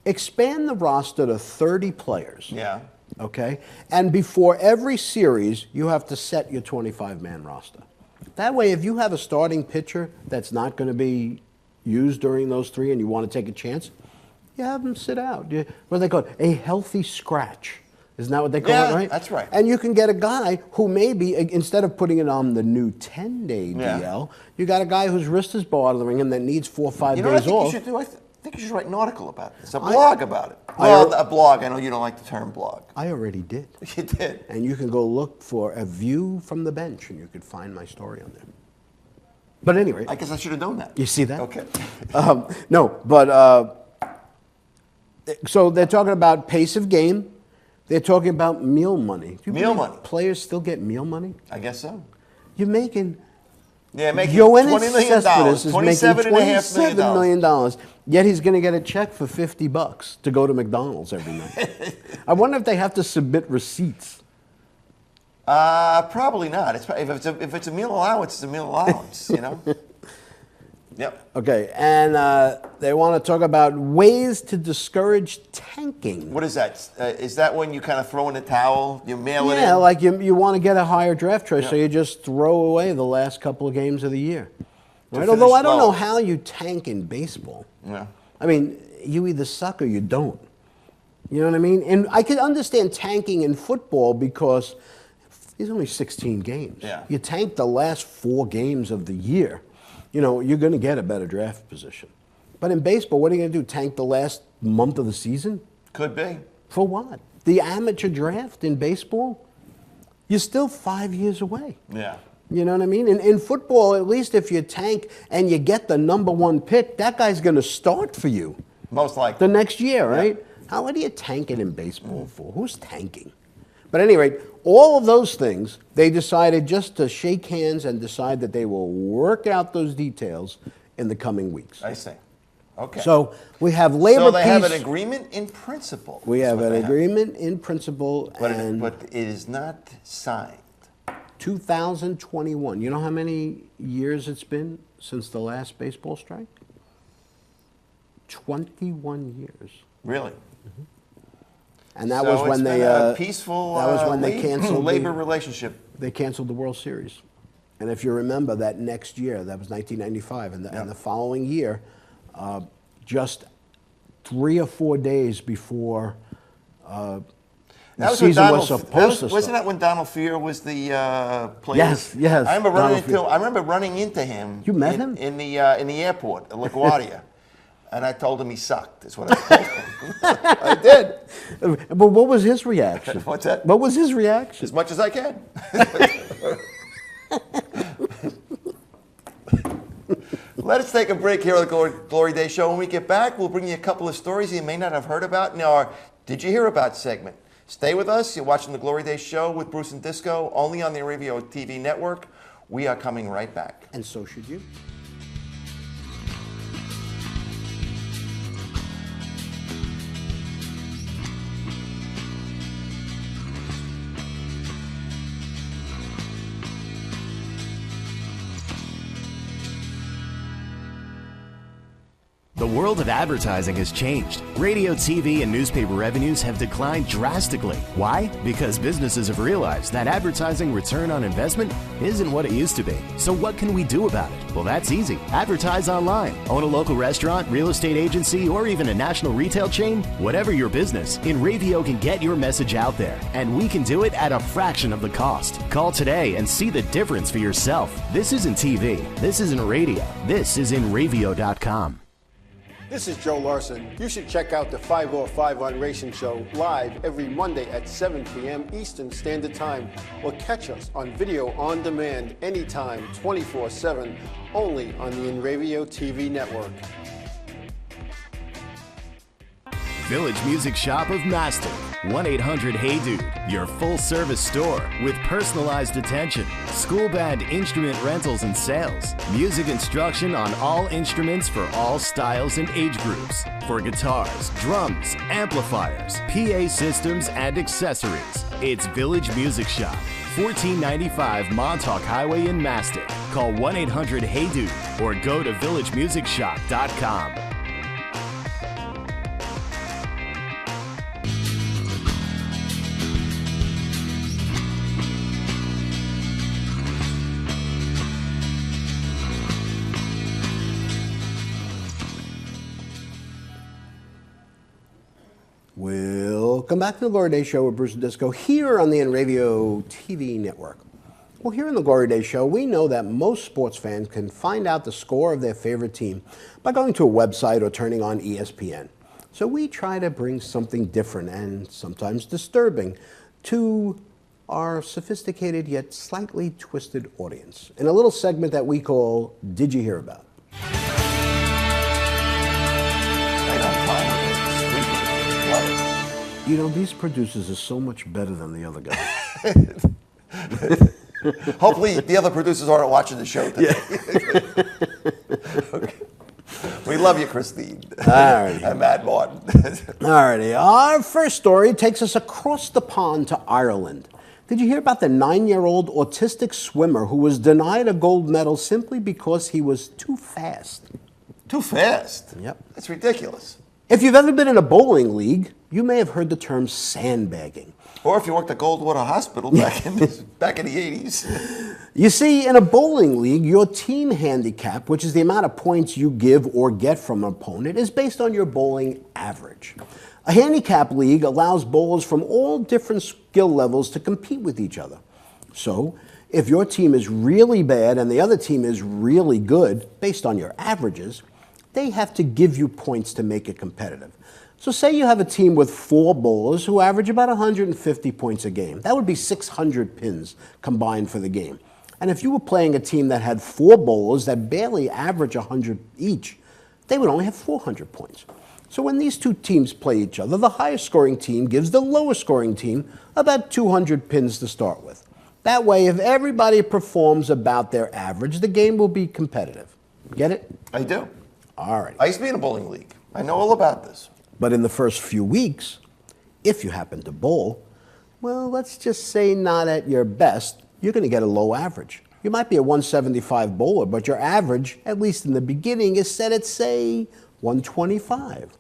S2: Expand the roster to 30 players.
S1: Yeah.
S2: Okay? And before every series, you have to set your 25-man roster. That way, if you have a starting pitcher that's not going to be used during those 3 and you want to take a chance, you have them sit out. What do they call it? A healthy scratch. Isn't that what they call it, right?
S1: That's right.
S2: And you can get a guy who maybe, instead of putting it on the new 10-day DL, you got a guy whose wrist is bothering him that needs 4 or 5
S1: You know what I
S2: days
S1: think
S2: off.
S1: you should do? I think you should write an article about this, a blog about it. A blog. I know you don't like the term blog.
S2: I already did.
S1: You did.
S2: And you can go look for a view from the bench, and you could find my story on there. But anyway,
S1: I guess I should have known that.
S2: you see that?
S1: Okay.
S2: No, but so they're talking about pace of game. They're talking about meal money. Do you
S1: Meal
S2: believe
S1: money.
S2: Players still get meal money?
S1: I guess so.
S2: You're making.
S1: Yeah, making
S2: Yoenis
S1: $20 million.
S2: Cespedes is making
S1: $27.5
S2: $27 million. Yet he's going to get a check for $50 to go to McDonald's every night. I wonder if they have to submit receipts.
S1: Probably not. If it's a meal allowance, it's a meal allowance. Yep.
S2: Okay, and they want to talk about ways to discourage tanking.
S1: What is that? Is that when you kind of throw in the towel, you mail it in?
S2: Yeah, like you want to get a higher draft choice, so you just throw away the last couple of games of the year. Right? Although I don't know how you tank in baseball.
S1: Yeah.
S2: I mean, you either suck or you don't. You know what I mean? And I could understand tanking in football because there's only 16 games.
S1: Yeah.
S2: You tank the last 4 games of the year. You're going to get a better draft position. But in baseball, what are you going to do? Tank the last month of the season?
S1: Could be.
S2: For what? The amateur draft in baseball? You're still 5 years away.
S1: Yeah.
S2: You know what I mean? In football, at least if you tank and you get the number 1 pick, that guy's going to start for you.
S1: Most likely.
S2: The next year, right? Yeah. What are you tanking in baseball for? Who's tanking? But at any rate, all of those things, they decided just to shake hands and decide that they will work out those details in the coming weeks.
S1: I see. Okay.
S2: So we have labor
S1: So they
S2: peace.
S1: have an agreement in principle.
S2: We
S1: is
S2: have
S1: what
S2: an
S1: they have.
S2: agreement in principle, and
S1: But it is not signed.
S2: 2021. You know how many years it's been since the last baseball strike? 21 years.
S1: Really?
S2: And that
S1: So
S2: was when
S1: it's
S2: they
S1: been a peaceful
S2: that was when they canceled
S1: labor relationship.
S2: They canceled the World Series. And if you remember that next year, that was 1995, and the following year, just 3 or 4 days before the season was supposed to start.
S1: Wasn't that when Donald Fear was the player?
S2: Yes, yes.
S1: I remember running into him.
S2: You met him?
S1: in the airport at LaGuardia, and I told him he sucked. That's what I told him. I did.
S2: But what was his reaction?
S1: What's that?
S2: What was his reaction?
S1: As much as I can. Let us take a break here on the Glory Day Show. When we get back, we'll bring you a couple of stories you may not have heard about in our Did You Hear About segment. Stay with us. You're watching the Glory Day Show with Bruce and Disco, only on the Inravio TV network. We are coming right back.
S2: And so should you.
S3: The world of advertising has changed. Radio, TV, and newspaper revenues have declined drastically. Why? Because businesses have realized that advertising return on investment isn't what it used to be. So what can we do about it? Well, that's easy. Advertise online. Own a local restaurant, real estate agency, or even a national retail chain? Whatever your business, Inravio can get your message out there, and we can do it at a fraction of the cost. Call today and see the difference for yourself. This isn't TV. This isn't radio. This is Inravio.com.
S5: This is Joe Larson. You should check out the 505 on Racing Show live every Monday at 7 p.m. Eastern Standard Time, or catch us on video on demand anytime, 24/7, only on the Inravio TV network.
S3: Village Music Shop of Mastic. 1-800-HEY-DUDE. Your full-service store with personalized attention, school band instrument rentals and sales, music instruction on all instruments for all styles and age groups, for guitars, drums, amplifiers, PA systems, and accessories. It's Village Music Shop. 1495 Montauk Highway in Mastic. Call 1-800-HEY-DUDE or go to villagemusicshop.com.
S2: Welcome back to the Glory Day Show with Bruce and Disco here on the Inravio TV network. Well, here in the Glory Day Show, we know that most sports fans can find out the score of their favorite team by going to a website or turning on ESPN. So we try to bring something different and sometimes disturbing to our sophisticated yet slightly twisted audience in a little segment that we call Did You Hear About? You know, these producers are so much better than the other guys.
S1: Hopefully the other producers aren't watching the show today. Okay. We love you, Christine.
S2: All right.
S1: And Matt Martin.
S2: All righty. Our first story takes us across the pond to Ireland. Did you hear about the 9-year-old autistic swimmer who was denied a gold medal simply because he was too fast?
S1: Too fast?
S2: Yep.
S1: That's ridiculous.
S2: If you've ever been in a bowling league, you may have heard the term sandbagging.
S1: Or if you worked at Goldwater Hospital back in the 80s.
S2: You see, in a bowling league, your team handicap, which is the amount of points you give or get from an opponent, is based on your bowling average. A handicap league allows bowlers from all different skill levels to compete with each other. So, if your team is really bad and the other team is really good, based on your averages, they have to give you points to make it competitive. So say you have a team with 4 bowlers who average about 150 points a game. That would be 600 pins combined for the game. And if you were playing a team that had 4 bowlers that barely average 100 each, they would only have 400 points. So when these two teams play each other, the highest scoring team gives the lowest scoring team about 200 pins to start with. That way, if everybody performs about their average, the game will be competitive. Get it?
S1: I do.
S2: All right.
S1: I used to be in a bowling league. I know all about this.
S2: But in the first few weeks, if you happen to bowl, well, let's just say not at your best, you're going to get a low average. You might be a 175 bowler, but your average, at least in the beginning, is set at, say, 125.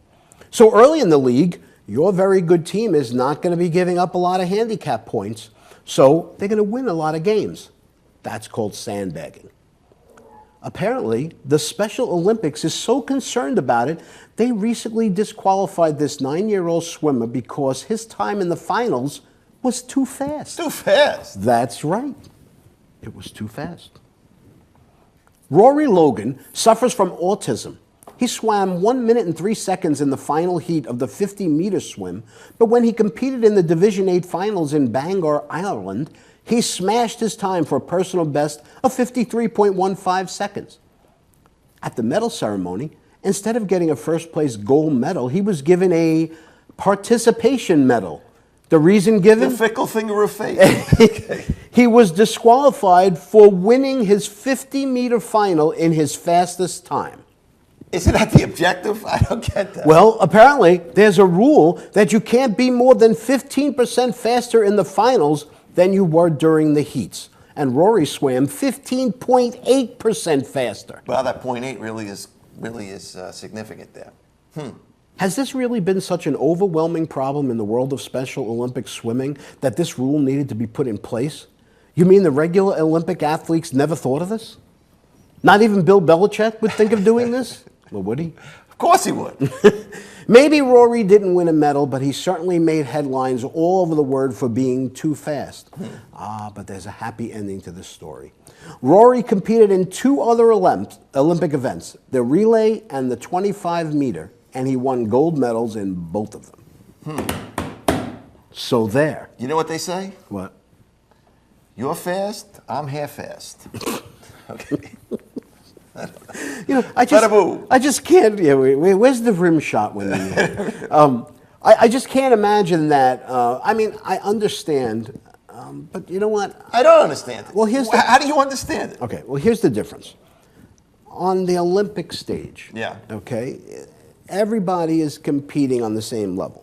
S2: So early in the league, your very good team is not going to be giving up a lot of handicap points, so they're going to win a lot of games. That's called sandbagging. Apparently, the Special Olympics is so concerned about it, they recently disqualified this 9-year-old swimmer because his time in the finals was too fast.
S1: Too fast?
S2: That's right. It was too fast. Rory Logan suffers from autism. He swam 1 minute and 3 seconds in the final heat of the 50-meter swim, but when he competed in the Division 8 finals in Bangor, Ireland, he smashed his time for a personal best of 53.15 seconds. At the medal ceremony, instead of getting a first-place gold medal, he was given a participation medal. The reason given?
S1: The fickle finger of fate.
S2: He was disqualified for winning his 50-meter final in his fastest time.
S1: Isn't that the objective? I don't get that.
S2: Well, apparently, there's a rule that you can't be more than 15% faster in the finals than you were during the heats. And Rory swam 15.8% faster.
S1: Well, that 0.8 really is significant there.
S2: Has this really been such an overwhelming problem in the world of Special Olympic swimming that this rule needed to be put in place? You mean the regular Olympic athletes never thought of this? Not even Bill Belichick would think of doing this? Well, would he?
S1: Of course he would.
S2: Maybe Rory didn't win a medal, but he certainly made headlines all over the world for being too fast. But there's a happy ending to this story. Rory competed in 2 other Olympic events, the relay and the 25-meter, and he won gold medals in both of them. So there.
S1: You know what they say?
S2: What?
S1: You're fast, I'm half-fast. Okay.
S2: You know, I just can't. Yeah, where's the rim shot when I just can't imagine that. I mean, I understand, but you know what?
S1: I don't understand it.
S2: Well,
S1: how do you understand it?
S2: Okay. Well, here's the difference. On the Olympic stage,
S1: Yeah.
S2: Okay, everybody is competing on the same level.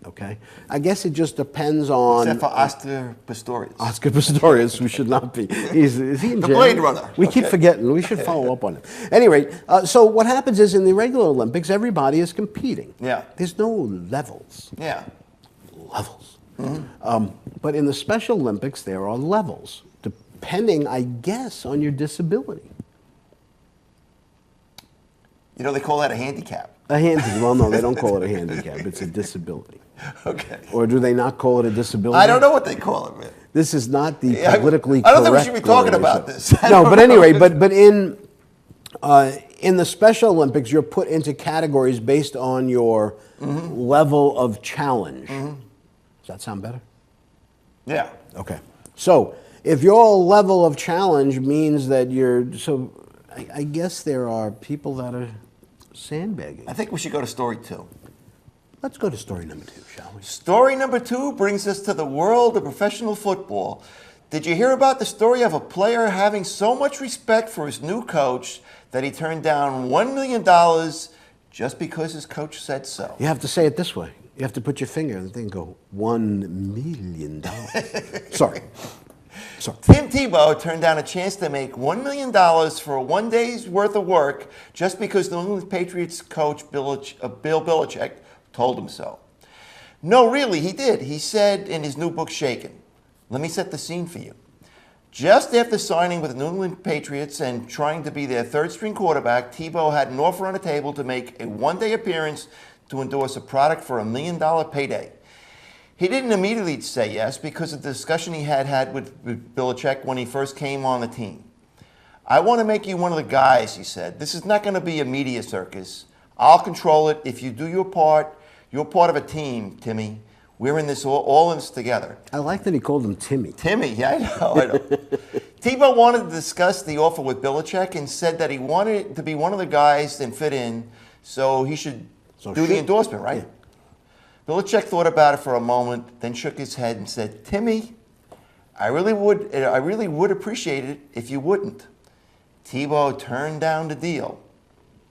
S2: Okay, I guess it just depends on.
S1: Except for Oscar Pistorius.
S2: Oscar Pistorius, who should not be. Is he in
S1: The
S2: jail?
S1: Blade Runner.
S2: We keep forgetting. We should follow up on it. Anyway, so what happens is in the regular Olympics, everybody is competing.
S1: Yeah.
S2: There's no levels.
S1: Yeah.
S2: Levels. But in the Special Olympics, there are levels, depending, I guess, on your disability.
S1: You know, they call that a handicap.
S2: A handicap. Well, no, they don't call it a handicap. It's a disability.
S1: Okay.
S2: Or do they not call it a disability?
S1: I don't know what they call it, man.
S2: This is not the
S1: I
S2: politically
S1: don't think we
S2: correct
S1: should be talking
S2: way,
S1: about
S2: so-
S1: this.
S2: No, but anyway, but in the Special Olympics, you're put into categories based on your level of challenge. Does that sound better?
S1: Yeah.
S2: Okay. So if your level of challenge means that I guess there are people that are sandbagging.
S1: I think we should go to story 2.
S2: Let's go to story number 2, shall we?
S1: Story number 2 brings us to the world of professional football. Did you hear about the story of a player having so much respect for his new coach that he turned down $1 million just because his coach said so?
S2: You have to say it this way. You have to put your finger on the thing and go, $1 million. Sorry.
S1: Tim Tebow turned down a chance to make $1 million for one day's worth of work just because New England Patriots coach Bill Belichick told him so. No, really, he did. He said in his new book, Shaken, let me set the scene for you. Just after signing with the New England Patriots and trying to be their third-string quarterback, Tebow had an offer on the table to make a one-day appearance to endorse a product for $1 million payday. He didn't immediately say yes because of the discussion he had with Belichick when he first came on the team. I want to make you one of the guys, he said. This is not going to be a media circus. I'll control it. If you do your part, you're part of a team, Timmy. We're in this all in this together.
S2: I like that he called him Timmy.
S1: Timmy, yeah, I know. Tebow wanted to discuss the offer with Belichick and said that he wanted to be one of the guys and fit in, so he should do the endorsement, right? Yeah. Belichick thought about it for a moment, then shook his head and said, Timmy, I really would appreciate it if you wouldn't. Tebow turned down the deal.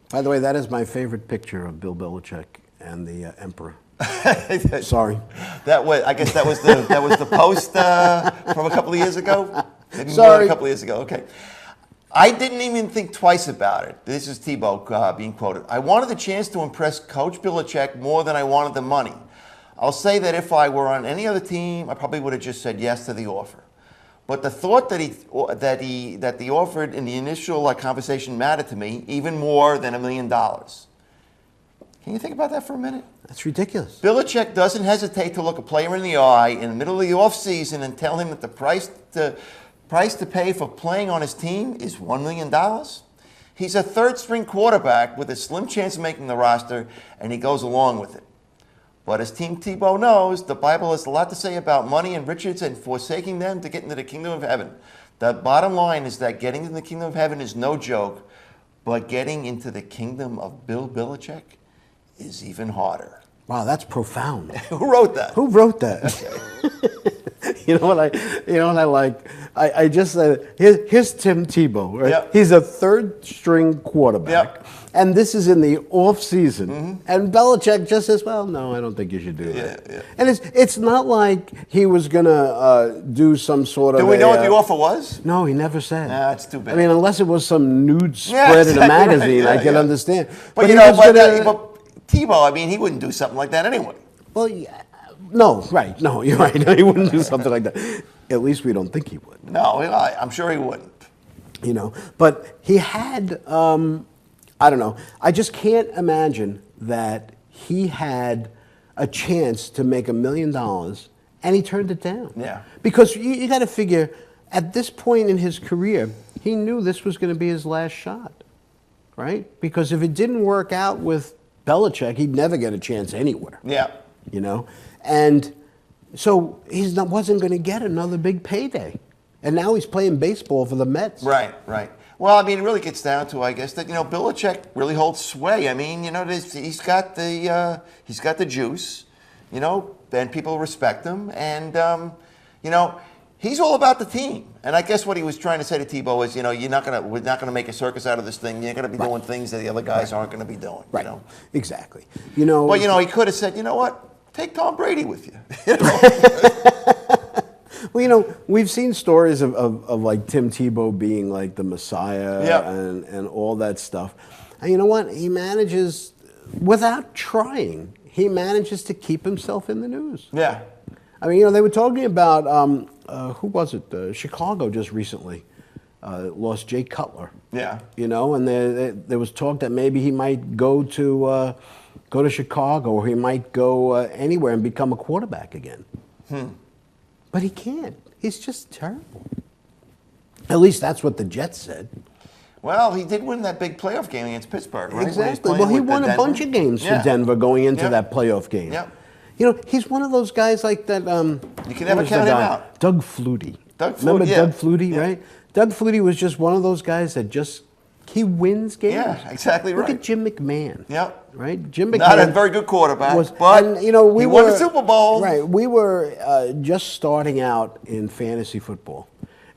S2: By the way, that is my favorite picture of Bill Belichick and the Emperor. Sorry.
S1: I guess that was the post from a couple of years ago. Maybe more than a couple of years ago. Okay. I didn't even think twice about it. This is Tebow being quoted. I wanted the chance to impress Coach Belichick more than I wanted the money. I'll say that if I were on any other team, I probably would have just said yes to the offer. But the thought that he offered in the initial conversation mattered to me even more than $1 million. Can you think about that for a minute?
S2: That's ridiculous.
S1: Belichick doesn't hesitate to look a player in the eye in the middle of the offseason and tell him that the price to pay for playing on his team is $1 million. He's a third-string quarterback with a slim chance of making the roster, and he goes along with it. But as Team Tebow knows, the Bible has a lot to say about money and riches and forsaking them to get into the kingdom of heaven. The bottom line is that getting into the kingdom of heaven is no joke, but getting into the kingdom of Bill Belichick is even harder.
S2: Wow, that's profound.
S1: Who wrote that?
S2: Who wrote that? You know what I like? I just said, here's Tim Tebow, right? Yep. He's a third-string quarterback, yep. And this is in the off season, mm-hmm. And Belichick just says, "Well, no, I don't think you should do that." Yeah. And it's not like he was gonna do some sort of.
S1: Do we know what the offer was?
S2: No, he never said.
S1: Nah, that's too bad.
S2: I mean, unless it was some nude spread in a magazine, right. I can understand.
S1: But Tebow, I mean, he wouldn't do something like that anyway.
S2: Well, yeah. No, right. No, you're right. No, he wouldn't do something like that. At least we don't think he would.
S1: No, I'm sure he wouldn't.
S2: You know, but he had, I don't know. I just can't imagine that he had a chance to make $1 million and he turned it down.
S1: Yeah.
S2: Because you got to figure, at this point in his career, he knew this was going to be his last shot, right? Because if it didn't work out with Belichick, he'd never get a chance anywhere.
S1: Yeah.
S2: You know? And so he wasn't going to get another big payday. And now he's playing baseball for the Mets.
S1: Right. Well, I mean, it really gets down to, I guess, that, Belichick really holds sway. I mean, he's got the juice, and people respect him. And, he's all about the team. And I guess what he was trying to say to Tebow is, we're not going to make a circus out of this thing. You're going to be doing things that the other guys aren't going to be doing.
S2: Right. Exactly.
S1: Well, he could have said, you know what? Take Tom Brady with you.
S2: Well, we've seen stories of like Tim Tebow being like the Messiah,
S1: yep.
S2: and all that stuff. And you know what? He manages, without trying, he manages to keep himself in the news.
S1: Yeah.
S2: I mean, they were talking about, who was it? Chicago just recently lost Jay Cutler.
S1: Yeah.
S2: And there was talk that maybe he might go to Chicago, or he might go anywhere and become a quarterback again. But he can't. He's just terrible. At least that's what the Jets said.
S1: Well, he did win that big playoff game against Pittsburgh, right?
S2: Exactly. Well, he won a bunch of games for Denver going into that playoff game.
S1: Yep.
S2: He's one of those guys like that.
S1: You can never count him out.
S2: Doug Flutie.
S1: Remember
S2: Doug Flutie, right? Doug Flutie was just one of those guys that he wins games.
S1: Yeah, exactly right.
S2: Look at Jim McMahon.
S1: Yep.
S2: Right? Jim McMahon.
S1: Not a very good quarterback, but he won the Super Bowl.
S2: Right. We were just starting out in fantasy football.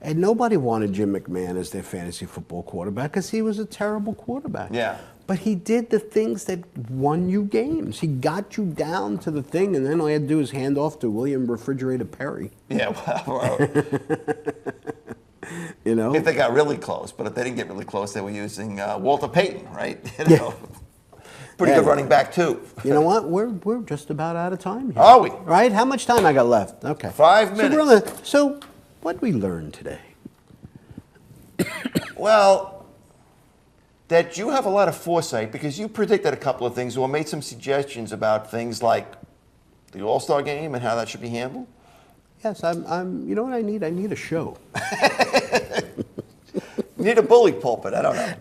S2: And nobody wanted Jim McMahon as their fantasy football quarterback because he was a terrible quarterback.
S1: Yeah.
S2: But he did the things that won you games. He got you down to the thing, and then all he had to do was hand off to William Refrigerator Perry.
S1: Yeah, well,
S2: You know?
S1: if they got really close, but if they didn't get really close, they were using Walter Payton, right?
S2: Yeah.
S1: Pretty
S2: Yeah.
S1: good running back, too.
S2: You know what? We're just about out of time here.
S1: Are we?
S2: Right? How much time I got left? Okay.
S1: 5 minutes.
S2: So what did we learn today?
S1: Well, that you have a lot of foresight because you predicted a couple of things or made some suggestions about things like the All-Star game and how that should be handled.
S2: Yes, I'm. You know what I need? I need a show.
S1: You need a bully pulpit. I don't know.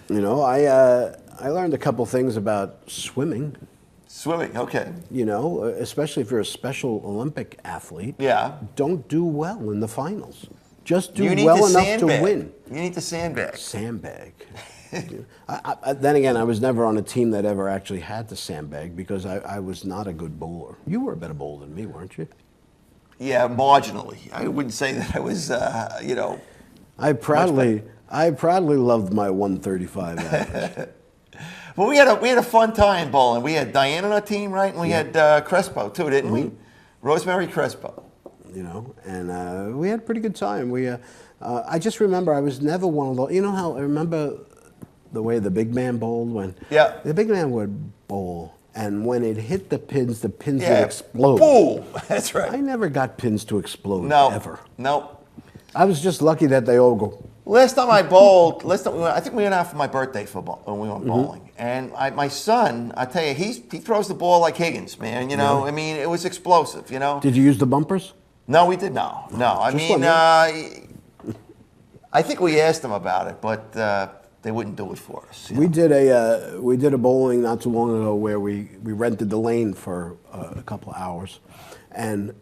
S2: You know, I learned a couple things about swimming.
S1: Swimming, okay.
S2: You know, especially if you're a Special Olympic athlete.
S1: Yeah.
S2: Don't do well in the finals. Just do
S1: You need
S2: well
S1: to
S2: enough
S1: sandbag.
S2: to win.
S1: You need to sandbag.
S2: Sandbag. Then again, I was never on a team that ever actually had to sandbag because I was not a good bowler. You were a better bowler than me, weren't you?
S1: Yeah, marginally. I wouldn't say that I was, you know.
S2: I proudly loved my 135 average.
S1: Well, we had a fun time bowling. We had Diane on our team, right? And we had Crespo too, didn't we? Rosemary Crespo.
S2: You know, and we had a pretty good time. I just remember I was never one of those. You know how I remember the way the big man bowled when the big man would bowl, and when it hit the pins would explode.
S1: Boom! That's right.
S2: I never got pins to explode ever.
S1: No.
S2: I was just lucky that they all go.
S1: Last time I bowled, I think we went out for my birthday when we went bowling. And my son, I tell you, he throws the ball like Higgins, man. You know, I mean, it was explosive. You know.
S2: Did you use the bumpers?
S1: No, we did no. I mean, I think we asked them about it, but they wouldn't do it for us.
S2: We did a bowling not too long ago where we rented the lane for a couple of hours, and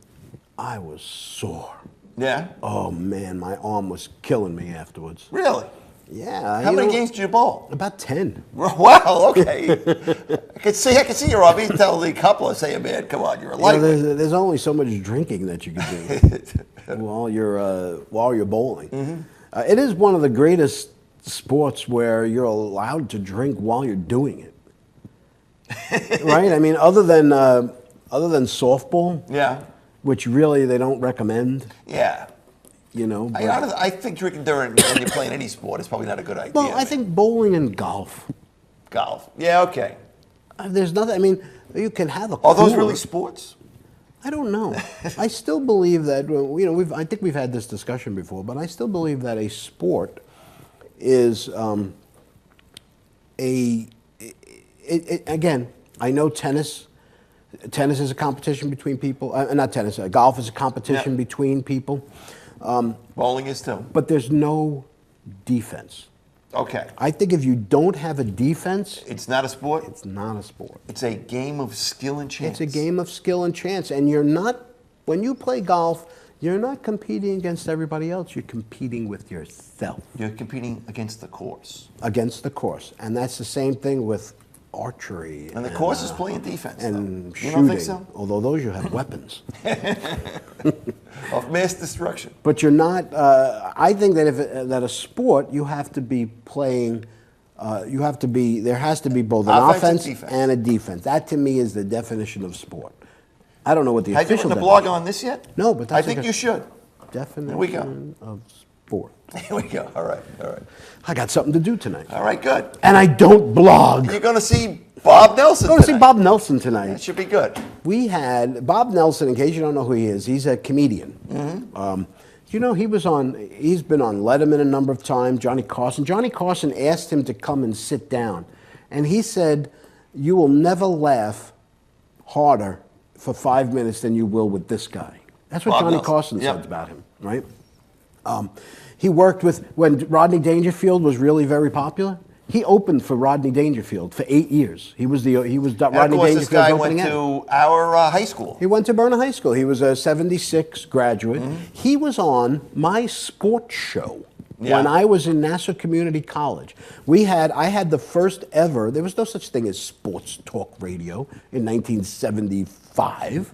S2: I was sore.
S1: Yeah.
S2: Oh man, my arm was killing me afterwards.
S1: Really?
S2: Yeah.
S1: How many games did you bowl?
S2: About 10.
S1: Wow. Okay. I can see your arm. You can tell the couple and say, "Man, come on, you're a lightweight."
S2: There's only so much drinking that you can do while you're bowling. It is one of the greatest sports where you're allowed to drink while you're doing it. Right? I mean, other than softball.
S1: Yeah.
S2: Which really they don't recommend.
S1: Yeah.
S2: You know.
S1: I think drinking when you're playing any sport is probably not a good idea.
S2: Well, I think bowling and golf.
S1: Golf. Yeah. Okay.
S2: There's nothing. I mean, you can have a.
S1: Are those
S2: cooler.
S1: really sports?
S2: I don't know. I still believe that I think we've had this discussion before, but I still believe that a sport is again. I know tennis. Tennis is a competition between people. Not tennis. Golf is a competition between people.
S1: Bowling is too.
S2: But there's no defense.
S1: Okay.
S2: I think if you don't have a defense,
S1: it's not a sport.
S2: It's not a sport.
S1: It's a game of skill and chance.
S2: It's a game of skill and chance, and you're not. When you play golf, you're not competing against everybody else. You're competing with yourself.
S1: You're competing against the course.
S2: Against the course, and that's the same thing with archery.
S1: And the course is playing defense.
S2: And
S1: though.
S2: shooting.
S1: You don't think so?
S2: Although those you have weapons
S1: of mass destruction.
S2: But you're not. I think that that a sport you have to be playing. There has to be both an offense and a defense. That to me is the definition of sport. I don't know what the
S1: Have you
S2: official
S1: written a blog on this yet?
S2: No, but that's
S1: I think you should.
S2: Definition
S1: Here we go.
S2: of sport.
S1: Here we go. All right.
S2: I got something to do tonight.
S1: All right, good.
S2: And I don't blog.
S1: You're going to see Bob Nelson
S2: I'm going to see Bob Nelson tonight.
S1: That should be good.
S2: We had Bob Nelson, in case you don't know who he is, he's a comedian. You know, he's been on Letterman a number of times, Johnny Carson. Johnny Carson asked him to come and sit down. And he said, you will never laugh harder for 5 minutes than you will with this guy. That's what
S1: Bob
S2: Johnny
S1: Nelson.
S2: Carson said about him, right? He worked with, when Rodney Dangerfield was really very popular, he opened for Rodney Dangerfield for 8 years. He was Rodney
S1: And
S2: Dangerfield's
S1: of course, this guy
S2: opening
S1: went
S2: act.
S1: to our high school.
S2: He went to Berna High School. He was a 76 graduate. He was on my sports show when I was in Nassau Community College. I had the first ever, there was no such thing as sports talk radio in 1975.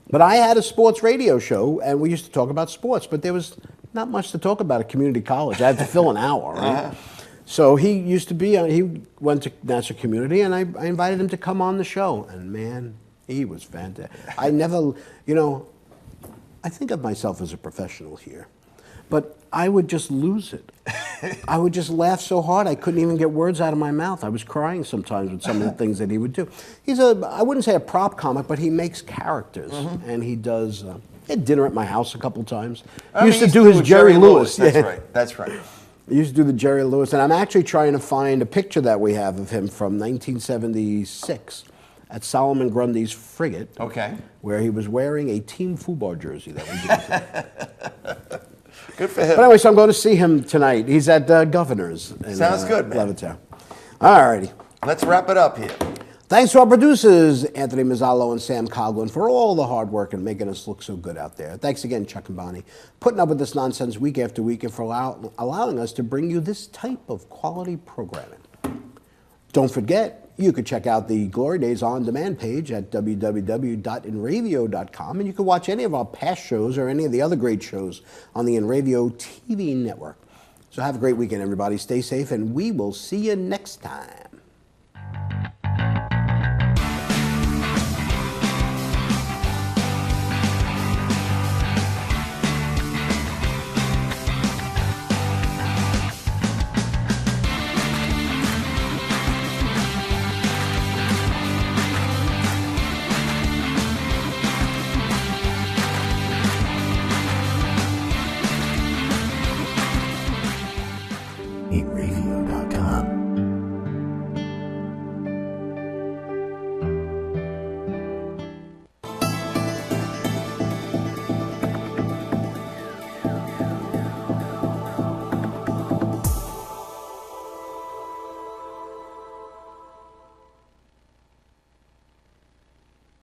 S2: But I had a sports radio show, and we used to talk about sports, but there was not much to talk about at community college. I had to fill an hour, right? So he used to be, he went to Nassau Community, and I invited him to come on the show. And man, he was fantastic. I never, you know, I think of myself as a professional here, but I would just lose it. I would just laugh so hard I couldn't even get words out of my mouth. I was crying sometimes with some of the things that he would do. He's I wouldn't say a prop comic, but he makes characters, and he does. He had dinner at my house a couple times. He used to do his Jerry Lewis.
S1: That's right. That's right.
S2: He used to do the Jerry Lewis, and I'm actually trying to find a picture that we have of him from 1976 at Solomon Grundy's frigate.
S1: Okay.
S2: Where he was wearing a Team Fubar jersey that we did.
S1: Good for him.
S2: But anyway, so I'm going to see him tonight. He's at Governor's. In,
S1: Sounds good, man.
S2: Levittown. All righty.
S1: Let's wrap it up here.
S2: Thanks to our producers, Anthony Mazzallo and Sam Coughlin, for all the hard work and making us look so good out there. Thanks again, Chuck and Bonnie, putting up with this nonsense week after week and for allowing us to bring you this type of quality programming. Don't forget, you can check out the Glory Days On Demand page at www.inravio.com, and you can watch any of our past shows or any of the other great shows on the Inravio TV network. So have a great weekend, everybody. Stay safe, and we will see you next time.